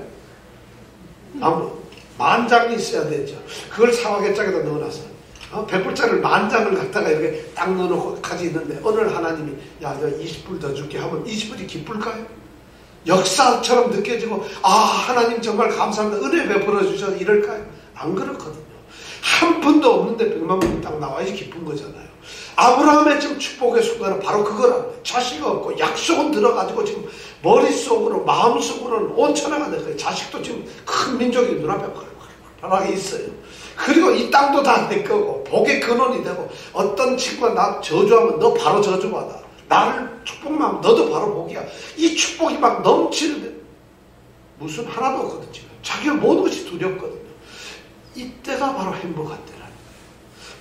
10,000장이 있어야 되죠. 그걸 사과개장에다 넣어놨어요. 100불짜리를 10,000장을 갖다가 이렇게 딱 넣어놓고 가지 있는데 어느 날 하나님이 야 너 20불 더 줄게 하면 20불이 기쁠까요? 역사처럼 느껴지고 아 하나님 정말 감사합니다. 은혜 베풀어 주셔서 이럴까요? 안 그렇거든요. 한 푼도 없는데 100만 불이 딱 나와야지 기쁜 거잖아요. 아브라함의 지금 축복의 순간은 바로 그거라는 거예요. 자식이 없고 약속은 들어가지고 지금 머릿속으로 마음속으로는 온천하가 됐어요. 자식도 지금 큰 민족이 눈앞에 편하게 있어요. 그리고 이 땅도 다 내 거고 복의 근원이 되고 어떤 친구가 나 저주하면 너 바로 저주받아. 나를 축복만 하면 너도 바로 복이야. 이 축복이 막 넘치는데 무슨 하나도 없거든 지금. 자기가 모든 것이 두렵거든요. 이때가 바로 행복한 때라는 거예요.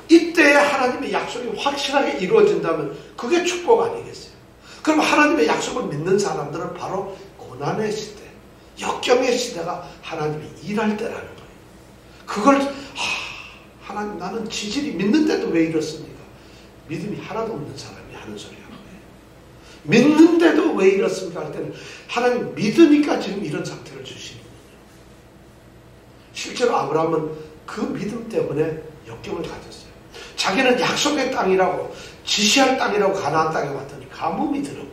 이때에 하나님의 약속이 확실하게 이루어진다면 그게 축복 아니겠어요? 그럼 하나님의 약속을 믿는 사람들은 바로 고난의 시대, 역경의 시대가 하나님이 일할 때라는 거예요. 그걸 하나님 나는 지질이 믿는데도 왜 이렇습니까? 믿음이 하나도 없는 사람이 하는 소리야. 믿는데도 왜 이렇습니까? 할 때는 하나님 믿으니까 지금 이런 상태를 주시는 거예요. 실제로 아브라함은 그 믿음 때문에 역경을 가졌어요. 자기는 약속의 땅이라고 지시할 땅이라고 가나안 땅에 왔더니 가뭄이 들어버려요.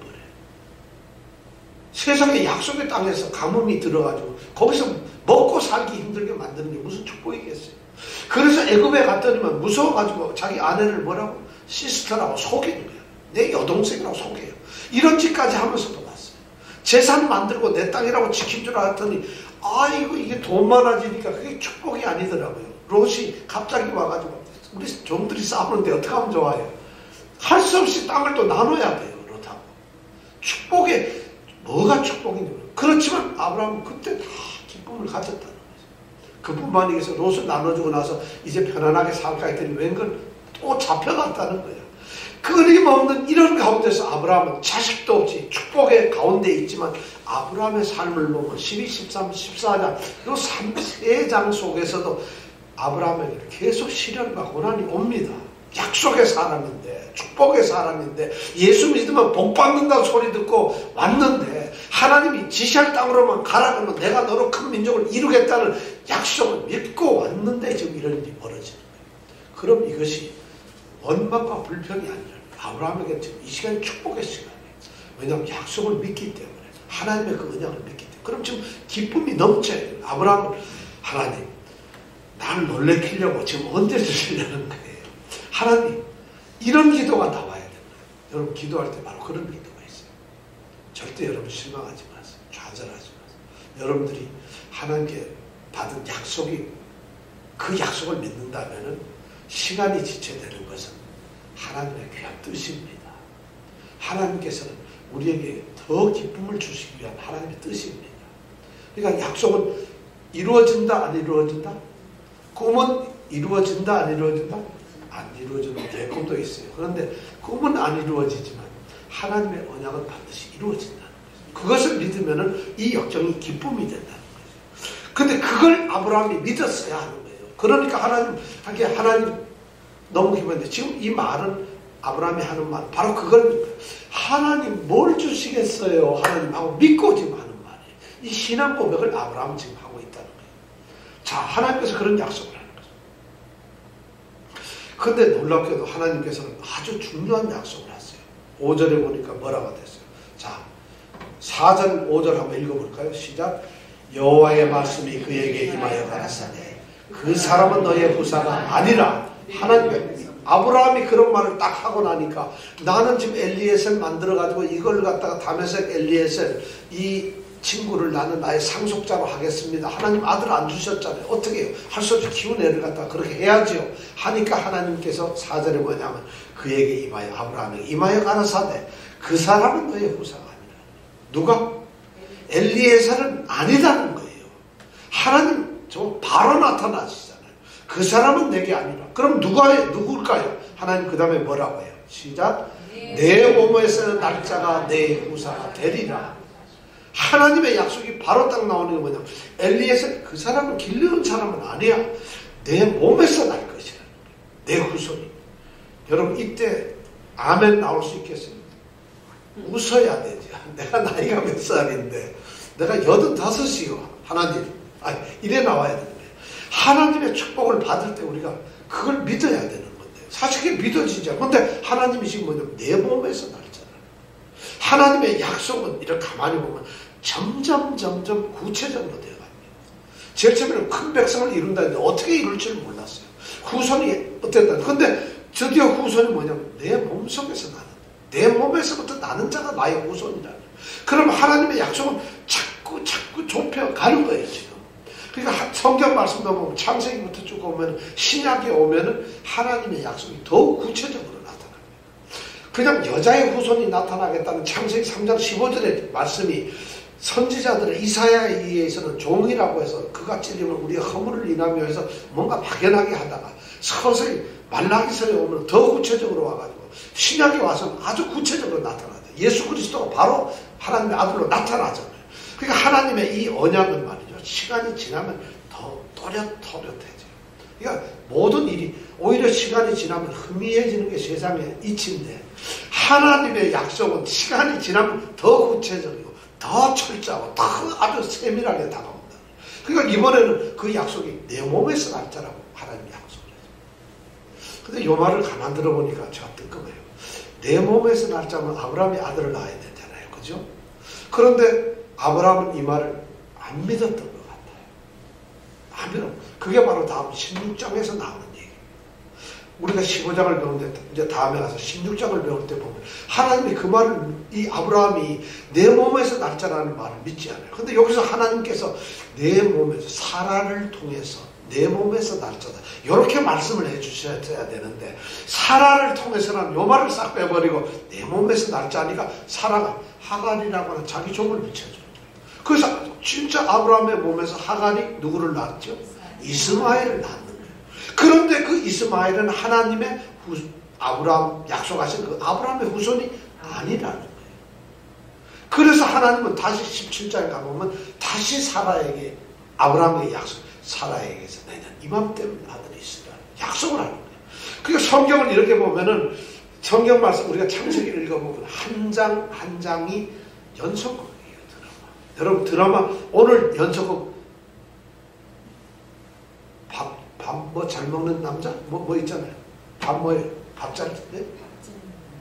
세상에 약속의 땅에서 가뭄이 들어가지고 거기서 먹고 살기 힘들게 만드는 게 무슨 축복이겠어요. 그래서 애굽에 갔더니만 무서워가지고 자기 아내를 뭐라고? 시스터라고 속이는 거예요. 내 여동생이라고 속여요. 이런 짓까지 하면서도 왔어요. 재산 만들고 내 땅이라고 지킨 줄 알았더니 아이고 이게 돈 많아지니까 그게 축복이 아니더라고요. 롯이 갑자기 와가지고 우리 종들이 싸우는데 어떻게 하면 좋아요? 할 수 없이 땅을 또 나눠야 돼요. 롯하고. 축복에 뭐가 축복이냐. 그렇지만 아브라함은 그때 다 기쁨을 가졌다는 거죠. 그뿐만 아니라 롯을 나눠주고 나서 이제 편안하게 살까 했더니 웬걸 또 잡혀갔다는 거예요. 끊임없는 이런 가운데서 아브라함은 자식도 없이 축복의 가운데 있지만 아브라함의 삶을 보면 12, 13, 14장 이 3장 속에서도 아브라함에게 계속 시련과 고난이 옵니다. 약속의 사람인데 축복의 사람인데 예수 믿으면 복 받는다는 소리 듣고 왔는데 하나님이 지시할 땅으로만 가라 그러면 내가 너로 큰 민족을 이루겠다는 약속을 믿고 왔는데 지금 이런 일이 벌어지는 거예요. 그럼 이것이 원망과 불평이 아니라 아브라함에게 지금 이 시간이 축복의 시간이에요. 왜냐하면 약속을 믿기 때문에 하나님의 그 언약을 믿기 때문에 그럼 지금 기쁨이 넘쳐요. 아브라함은 하나님 나를 놀래키려고 지금 언제 주시려는 거예요. 하나님 이런 기도가 나와야 된다. 여러분 기도할 때 바로 그런 기도가 있어요. 절대 여러분 실망하지 마세요. 좌절하지 마세요. 여러분들이 하나님께 받은 약속이 그 약속을 믿는다면은 시간이 지체되는 것은 하나님의 귀한 뜻입니다. 하나님께서는 우리에게 더 기쁨을 주시기 위한 하나님의 뜻입니다. 그러니까 약속은 이루어진다 안 이루어진다? 꿈은 이루어진다 안 이루어진다? 안 이루어지는 내 꿈도 있어요. 그런데 꿈은 안 이루어지지만 하나님의 언약은 반드시 이루어진다는 거죠. 그것을 믿으면 이 역정이 기쁨이 된다는 거죠. 근데 그걸 아브라함이 믿었어야 하는 거예요. 그러니까 하나님 너무 기쁜데 지금 이 말은 아브라함이 하는 말 바로 그걸 하나님 뭘 주시겠어요? 하나님하고 믿고 지금 하는 말이에요. 이 신앙 고백을 아브라함은 지금 하고 있다는 거예요. 자, 하나님께서 그런 약속을 하는 거죠. 그런데 놀랍게도 하나님께서는 아주 중요한 약속을 하세요. 5절에 보니까 뭐라고 됐어요? 자, 4절 5절 한번 읽어볼까요? 시작. 여호와의 말씀이 그에게 임하여 가라사대 그 사람은 너의 부사가 아니라 하나님. 아브라함이 그런 말을 딱 하고 나니까 나는 지금 엘리에셀 만들어가지고 이걸 갖다가 다메섹 엘리에셀 이 친구를 나는 나의 상속자로 하겠습니다. 하나님 아들 안 주셨잖아요. 어떻게 해요? 할 수 없이 키운 애를 갖다가 그렇게 해야지요. 하니까 하나님께서 4절에 뭐냐면 그에게 임하여 아브라함에게 임하여 가라사대 그 사람은 너의 후사가 아니라. 누가? 엘리에셀은 아니다는 거예요. 하나님 저 바로 나타나시잖아요. 그 사람은 내게 아니라. 그럼 누굴까요? 하나님 그 다음에 뭐라고 해요? 시작. 내 몸에서는 날짜가 내 후사가 되리라. 하나님의 약속이 바로 딱 나오는 게 뭐냐면 엘리에셀 그 사람은 기르는 사람은 아니야. 내 몸에서 날 것이라. 내 후손이. 여러분 이때 아멘 나올 수 있겠습니까? 웃어야 되지. 내가 나이가 몇 살인데 내가 85이요. 하나님. 아니 이래 나와야 되는 거예요. 하나님의 축복을 받을 때 우리가 그걸 믿어야 되는 건데 사실 그게 믿어지지 않아요. 근데 하나님이 지금 뭐냐면 내 몸에서 날잖아. 하나님의 약속은 이렇게 가만히 보면 점점 구체적으로 되어갑니다. 제일 처음에는 큰 백성을 이룬다 했는데 어떻게 이룰 줄 몰랐어요. 후손이 어땠다. 근데 드디어 후손이 뭐냐면 내 몸속에서 나는 내 몸에서부터 나는 자가 나의 후손이라는. 그럼 하나님의 약속은 자꾸 좁혀가는 거예요 지금. 그러니까 성경 말씀도 보면 창세기부터 쭉 오면 신약에 오면은 하나님의 약속이 더욱 구체적으로 나타납니다. 그냥 여자의 후손이 나타나겠다는 창세기 3장 15절의 말씀이 선지자들의 이사야에 의해서는 종이라고 해서 그가 찔리면 우리가 허물을 인하며 해서 뭔가 막연하게 하다가 서서히 말라기서에 오면 더 구체적으로 와가지고 신약에 와서는 아주 구체적으로 나타나죠. 예수 그리스도가 바로 하나님의 아들로 나타나잖아요. 그러니까 하나님의 이 언약은 말이죠. 시간이 지나면 더 또렷해져요. 그러니까 모든 일이 오히려 시간이 지나면 희미해지는 게 세상의 이치인데 하나님의 약속은 시간이 지나면 더 구체적이고 더 철저하고 더 아주 세밀하게 다가온다. 그러니까 이번에는 그 약속이 내 몸에서 날짜라고 하나님이 약속을 해요. 근데 이 말을 가만 들어보니까 제가 뜨끔해요. 내 몸에서 날짜면 아브라함이 아들을 낳아야 되잖아요. 그죠? 그런데 아브라함은 이 말을 안 믿었던 것 같아요. 안 믿어. 그게 바로 다음 16장에서 나오는 얘기예요. 우리가 15장을 배우는데 이제 다음에 가서 16장을 배울 때 보면 하나님이 그 말을 이 아브라함이 내 몸에서 날짜라는 말을 믿지 않아요. 근데 여기서 하나님께서 내 몸에서 사라를 통해서 내 몸에서 날짜다. 이렇게 말씀을 해주셔야 되는데 사라를 통해서는 요 말을 싹 빼버리고 내 몸에서 날짜니까 사라가 하갈이라고 하는 자기 종을 비춰줘요. 그래서 진짜 아브라함의 몸에서 하갈이 누구를 낳았죠? 이스마엘을 낳는 거예요. 그런데 그 이스마엘은 하나님의 아브라함 약속하신 그 아브라함의 후손이 아니라는 거예요. 그래서 하나님은 다시 17장에 가보면 다시 사라에게 아브라함의 약속 사라에게서 내년 이맘때면 아들이 있으라 약속을 하는 거예요. 그러니까 성경을 이렇게 보면은 성경 말씀 우리가 창세기를 읽어보면 한 장 한 장이 연속극이에요. 드라마. 여러분 드라마 오늘 연속극 밥 뭐 잘 먹는 남자 뭐 있잖아요. 밥 잘 네?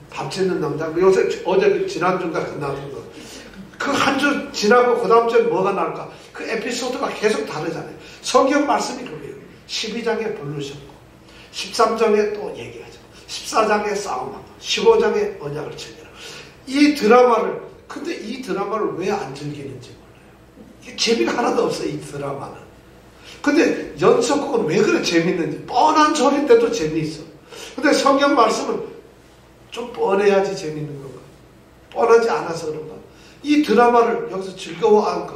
밥 짓는 남자. 요새 어제 지난주가 끝나는 거. 그 한 주 지나고 그 다음 주에 뭐가 나올까? 그 에피소드가 계속 다르잖아요. 성경 말씀이 그래요. 12장에 부르셨고 13장에 또 얘기하죠. 14장에 싸움하고 15장에 언약을 챙겨라. 이 드라마를 근데 이 드라마를 왜 안 즐기는지 몰라요. 이게 재미가 하나도 없어요. 이 드라마는. 근데 연속극은 왜 그래 재밌는지 뻔한 소리인데도 재미있어. 근데 성경 말씀은 좀 뻔해야지 재밌는 건가? 뻔하지 않아서 그런가? 이 드라마를 여기서 즐거워하는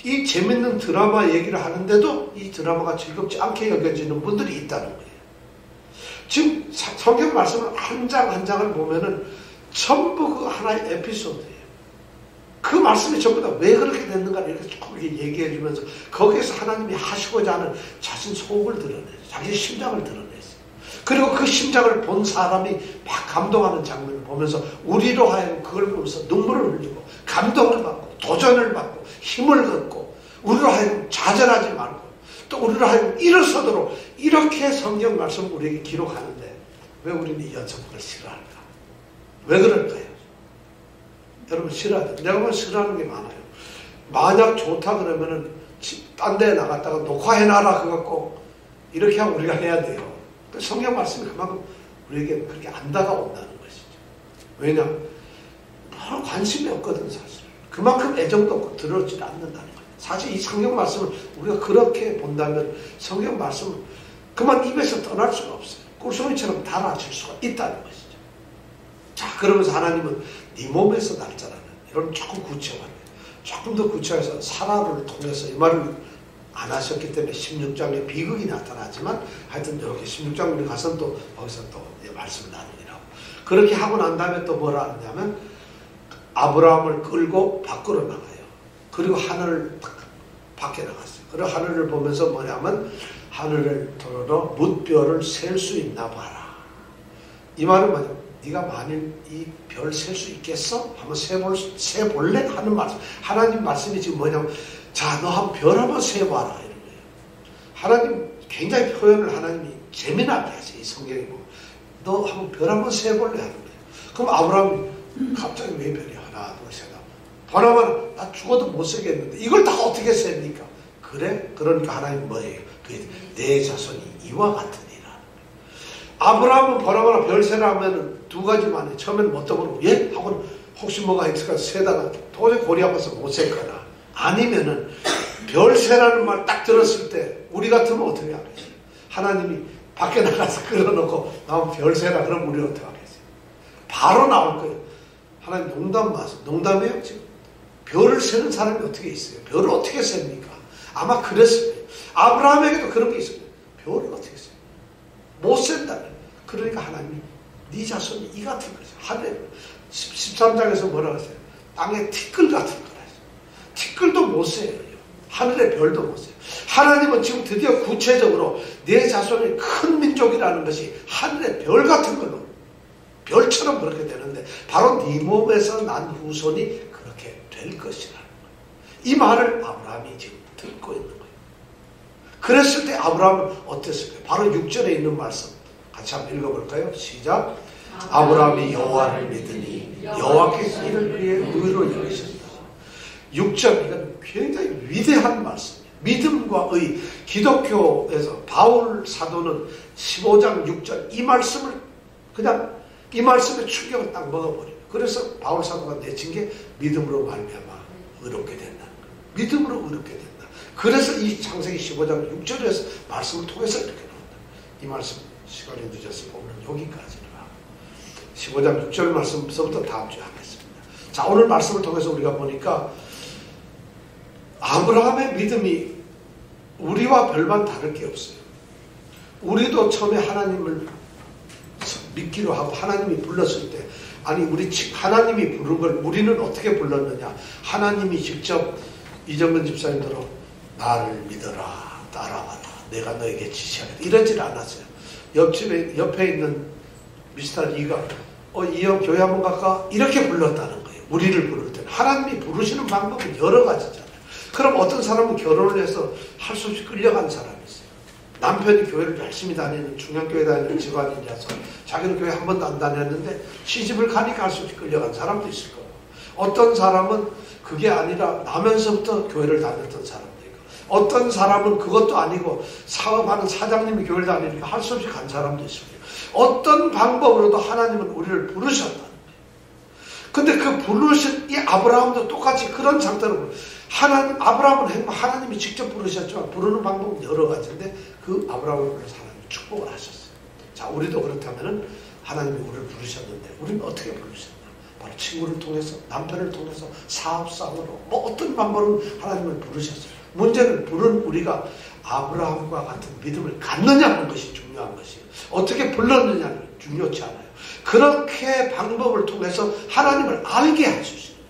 이 재밌는 드라마 얘기를 하는데도 이 드라마가 즐겁지 않게 여겨지는 분들이 있다는 거예요. 지금 성경 말씀을 한 장 한 장을 보면은 전부 그 하나의 에피소드예요. 그 말씀이 전부 다 왜 그렇게 됐는가 이렇게 쭉 얘기해 주면서 거기에서 하나님이 하시고자 하는 자신 속을 드러내죠. 자기 심장을 드러냈어요. 그리고 그 심장을 본 사람이 막 감동하는 장면을 보면서 우리로 하여금 그걸 보면서 눈물을 흘리고 감동을 받고 도전을 받고 힘을 얻고 우리로 하여금 좌절하지 말고 또 우리로 하여금 일어서도록 이렇게 성경 말씀을 우리에게 기록하는데 왜 우리는 이 연속극을 싫어할까? 왜 그럴까요? 여러분 싫어하죠. 내가 보면 싫어하는 게 많아요. 만약 좋다 그러면은 딴 데에 나갔다가 녹화해놔라 그거 이렇게 하고 우리가 해야 돼요. 성경 말씀이 그만큼 우리에게 그렇게 안 다가온다는 것이죠. 왜냐? 별로 관심이 없거든 사실. 그만큼 애정도 없고 들어오지 않는다는 거예요. 사실 이 성경 말씀을 우리가 그렇게 본다면 성경 말씀은 그만 입에서 떠날 수가 없어요. 꿀송이처럼 달아질 수가 있다는 것이죠. 자, 그러면서 하나님은 네 몸에서 날짜라는 이런 조금 구체화해요. 조금 더 구체화해서 사라를 통해서 이 말을 안 하셨기 때문에 16장에 비극이 나타나지만 하여튼 여기 16장 우리 가서 또 거기서 또 말씀 나누기라고. 그렇게 하고 난 다음에 또 뭐라 하냐면 아브라함을 끌고 밖으로 나가요. 그리고 하늘을 밖에 나갔어요. 그리고 하늘을 보면서 뭐냐면 하늘을 털어 뭇별을 셀 수 있나 봐라. 이 말은 뭐냐면 네가 만일 이 별 셀 수 있겠어? 한번 세볼래? 하는 말씀. 하나님 말씀이 지금 뭐냐면 자, 너 한번 별 한번 세봐라 이런 거예요. 하나님 굉장히 표현을 하나님이 재미나게 하세요. 이 성경에 보면 너 한번 별 한번 세볼래 하는 거예요. 그럼 아브라함이 갑자기 왜 별이 하나 둘 셋 바라만 나 죽어도 못 세겠는데 이걸 다 어떻게 셉니까? 그래? 그러니까 하나님 뭐예요? 그게 내 자손이 이와 같으니라. 아브라함은 바라바라 별 세라 하면 두 가지만 해. 처음에는 뭐 떠보고 예? 하고는 혹시 뭐가 있을까 세다가 도저히 고리 아파서 못 세거나 아니면은 별 세라는 말 딱 들었을 때 우리 같으면 어떻게 하겠어요? 하나님이 밖에 나가서 끌어놓고 나오면 별 세라 그럼 우리 어떻게 하겠어요? 바로 나올 거예요. 하나님 농담이에요 지금. 별을 세는 사람이 어떻게 있어요? 별을 어떻게 셉니까? 아마 그랬을 거예요. 아브라함에게도 그런 게 있어요. 별을 어떻게 세요? 못 센다. 그러니까 하나님이 네 자손이 이 같은 거죠. 하늘에 13장에서 뭐라고 했어요? 땅에 티끌 같은 거라죠. 티끌도 못 세요. 하늘의 별도 못 세요. 하나님은 지금 드디어 구체적으로 내 자손이 큰 민족이라는 것이 하늘의 별 같은 걸로 별처럼 그렇게 되는데 바로 네 몸에서 난 후손이 그렇게 될 것이라는 거예요. 이 말을 아브라함이 지금 듣고 있는 거예요. 그랬을 때 아브라함은 어땠을까요? 바로 6절에 있는 말씀 같이 한번 읽어볼까요? 시작. 아브라함이 여호와를 믿으니 여호와께서 이를 그의 의로 여기셨다. 6절 이건 굉장히 위대한 말씀이에요. 믿음과 의. 기독교에서 바울 사도는 15장 6절 이 말씀을 그냥 이 말씀에 충격을 딱 먹어버려요. 그래서 바울 사도가 내친 게 믿음으로 말미암아 의롭게 된다는 거예요. 믿음으로 의롭게 된다. 그래서 이 창세기 15장 6절에서 말씀을 통해서 이렇게 나온다. 이 말씀 시간이 늦었으니까 오늘 여기까지라. 15장 6절 말씀부터 다음 주에 하겠습니다. 자, 오늘 말씀을 통해서 우리가 보니까 아브라함의 믿음이 우리와 별반 다를 게 없어요. 우리도 처음에 하나님을 믿기로 하고 하나님이 불렀을 때 아니 우리 하나님이 부른 걸 우리는 어떻게 불렀느냐. 하나님이 직접 이정근 집사님대로 나를 믿어라 따라와라 내가 너에게 지시하겠다 이러질 않았어요. 옆에 있는 미스터 이가 이 형 교회 한번 갈까? 이렇게 불렀다는 거예요. 우리를 부를 때는 하나님이 부르시는 방법은 여러 가지잖아요. 그럼 어떤 사람은 결혼을 해서 할 수 없이 끌려간 사람이 있어요. 남편이 교회를 열심히 다니는 중앙교회 다니는 집안이라서 자기는 교회 한 번도 안 다녔는데 시집을 가니까 할 수 없이 끌려간 사람도 있을 거고 어떤 사람은 그게 아니라 나면서부터 교회를 다녔던 사람도 있고 어떤 사람은 그것도 아니고 사업하는 사장님이 교회를 다니니까 할 수 없이 간 사람도 있을 거예요. 어떤 방법으로도 하나님은 우리를 부르셨다는 거예요. 근데 그 부르신 이 아브라함도 똑같이 그런 상태로 아브라함은 하나님이 직접 부르셨지만 부르는 방법은 여러 가지인데 그 아브라함을 불러서 하나님이 축복을 하셨어요. 자, 우리도 그렇다면은 하나님이 우리를 부르셨는데 우리는 어떻게 부르셨나? 바로 친구를 통해서, 남편을 통해서, 사업상으로 뭐 어떤 방법으로 하나님을 부르셨어요. 문제는 부른 우리가 아브라함과 같은 믿음을 갖느냐 하는 것이 중요한 것이에요. 어떻게 불렀느냐는 중요치 않아요. 그렇게 방법을 통해서 하나님을 알게 해주시는 거예요.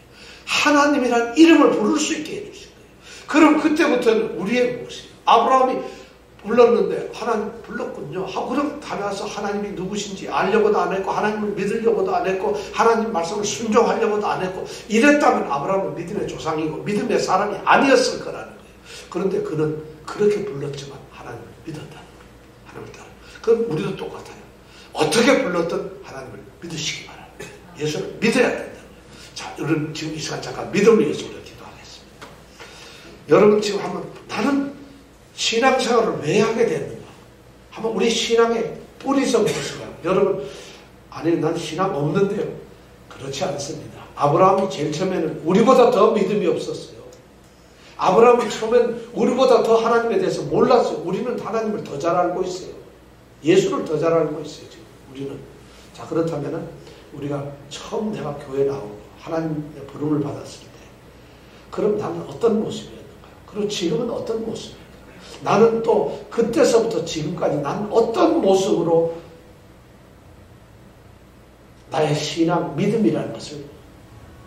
하나님이란 이름을 부를 수 있게 해주신 거예요. 그럼 그때부터는 우리의 몫이에요. 아브라함이 불렀는데 하나님 불렀군요. 그럼 다녀와서 하나님이 누구신지 알려고도 안 했고 하나님을 믿으려고도 안 했고 하나님 말씀을 순종하려고도 안 했고 이랬다면 아브라함은 믿음의 조상이고 믿음의 사람이 아니었을 거라는 거예요. 그런데 그는 그렇게 불렀지만 하나님을 믿었다는 거예요. 하나님을 따라. 그럼 우리도 똑같아요. 어떻게 불렀든 하나님을 믿으시기 바랍니다. 예수를 믿어야 된다는 거예요. 자, 여러분 지금 이 시간 잠깐 믿음을 위해서 우리가 기도하겠습니다. 여러분 지금 한번 나는 신앙생활을 왜 하게 됐는가? 한번 우리 신앙의 뿌리서 무엇인가? 여러분 아니 난 신앙 없는데요. 그렇지 않습니다. 아브라함이 제일 처음에는 우리보다 더 믿음이 없었어요. 아브라함이 처음엔 우리보다 더 하나님에 대해서 몰랐어요. 우리는 하나님을 더 잘 알고 있어요. 예수를 더 잘 알고 있어요. 지금 우리는. 자, 그렇다면 우리가 처음 내가 교회 나오고 하나님의 부름을 받았을 때 그럼 나는 어떤 모습이었는가요? 그리고 지금은 어떤 모습이에요? 나는 또 그때서부터 지금까지 나는 어떤 모습으로 나의 신앙, 믿음이라는 것을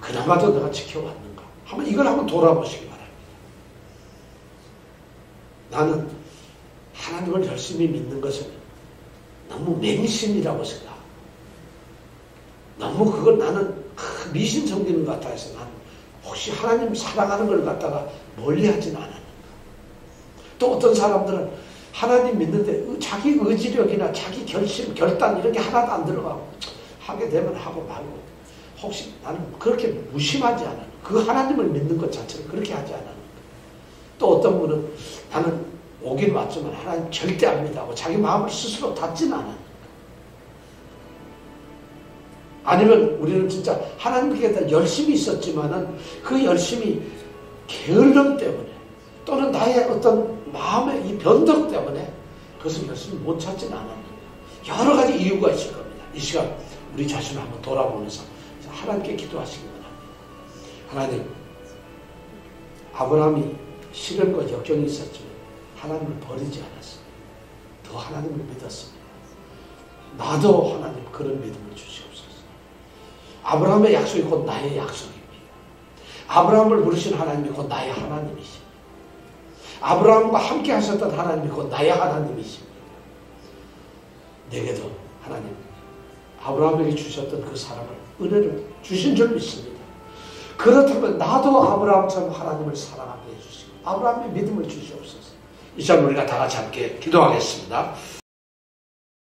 그나마도 내가 지켜왔는가? 이걸 한번 돌아보시기 바랍니다. 나는 하나님을 열심히 믿는 것은 너무 맹신이라고 생각하고 너무 그걸 나는 미신 섬기는 것 같아 해서 나는 혹시 하나님 사랑하는 걸 갖다가 멀리하지는 않았는가? 또 어떤 사람들은 하나님 믿는데 자기 의지력이나 자기 결심, 결단 이런 게 하나도 안 들어가고 하게 되면 하고 말고 혹시 나는 그렇게 무심하지 않았는가? 그 하나님을 믿는 것 자체를 그렇게 하지 않았는가? 또 어떤 분은 나는 오긴 왔지만 하나님 절대 안 믿다고 자기 마음을 스스로 닫지는 않았는가? 아니면 우리는 진짜 하나님께 대해 열심히 있었지만은 그 열심히 게을름 때문에 또는 나의 어떤 마음의 이 변덕 때문에 그것을 열심히 못 찾지는 않았는가? 여러 가지 이유가 있을 겁니다. 이 시간 우리 자신을 한번 돌아보면서 하나님께 기도하시기 바랍니다. 하나님, 아브라함이 시련과 역경이 있었지만 하나님을 버리지 않았습니다. 더 하나님을 믿었습니다. 나도 하나님 그런 믿음을 주시옵소서. 아브라함의 약속이 곧 나의 약속입니다. 아브라함을 부르신 하나님이 곧 나의 하나님이십니다. 아브라함과 함께 하셨던 하나님이 곧 나의 하나님이십니다. 내게도 하나님 아브라함에게 주셨던 그 사랑을 은혜를 주신 줄 믿습니다. 그렇다면 나도 아브라함처럼 하나님을 사랑하게 해주시고 아브라함의 믿음을 주시옵소서. 이 시간 우리가 다 같이 함께 기도하겠습니다.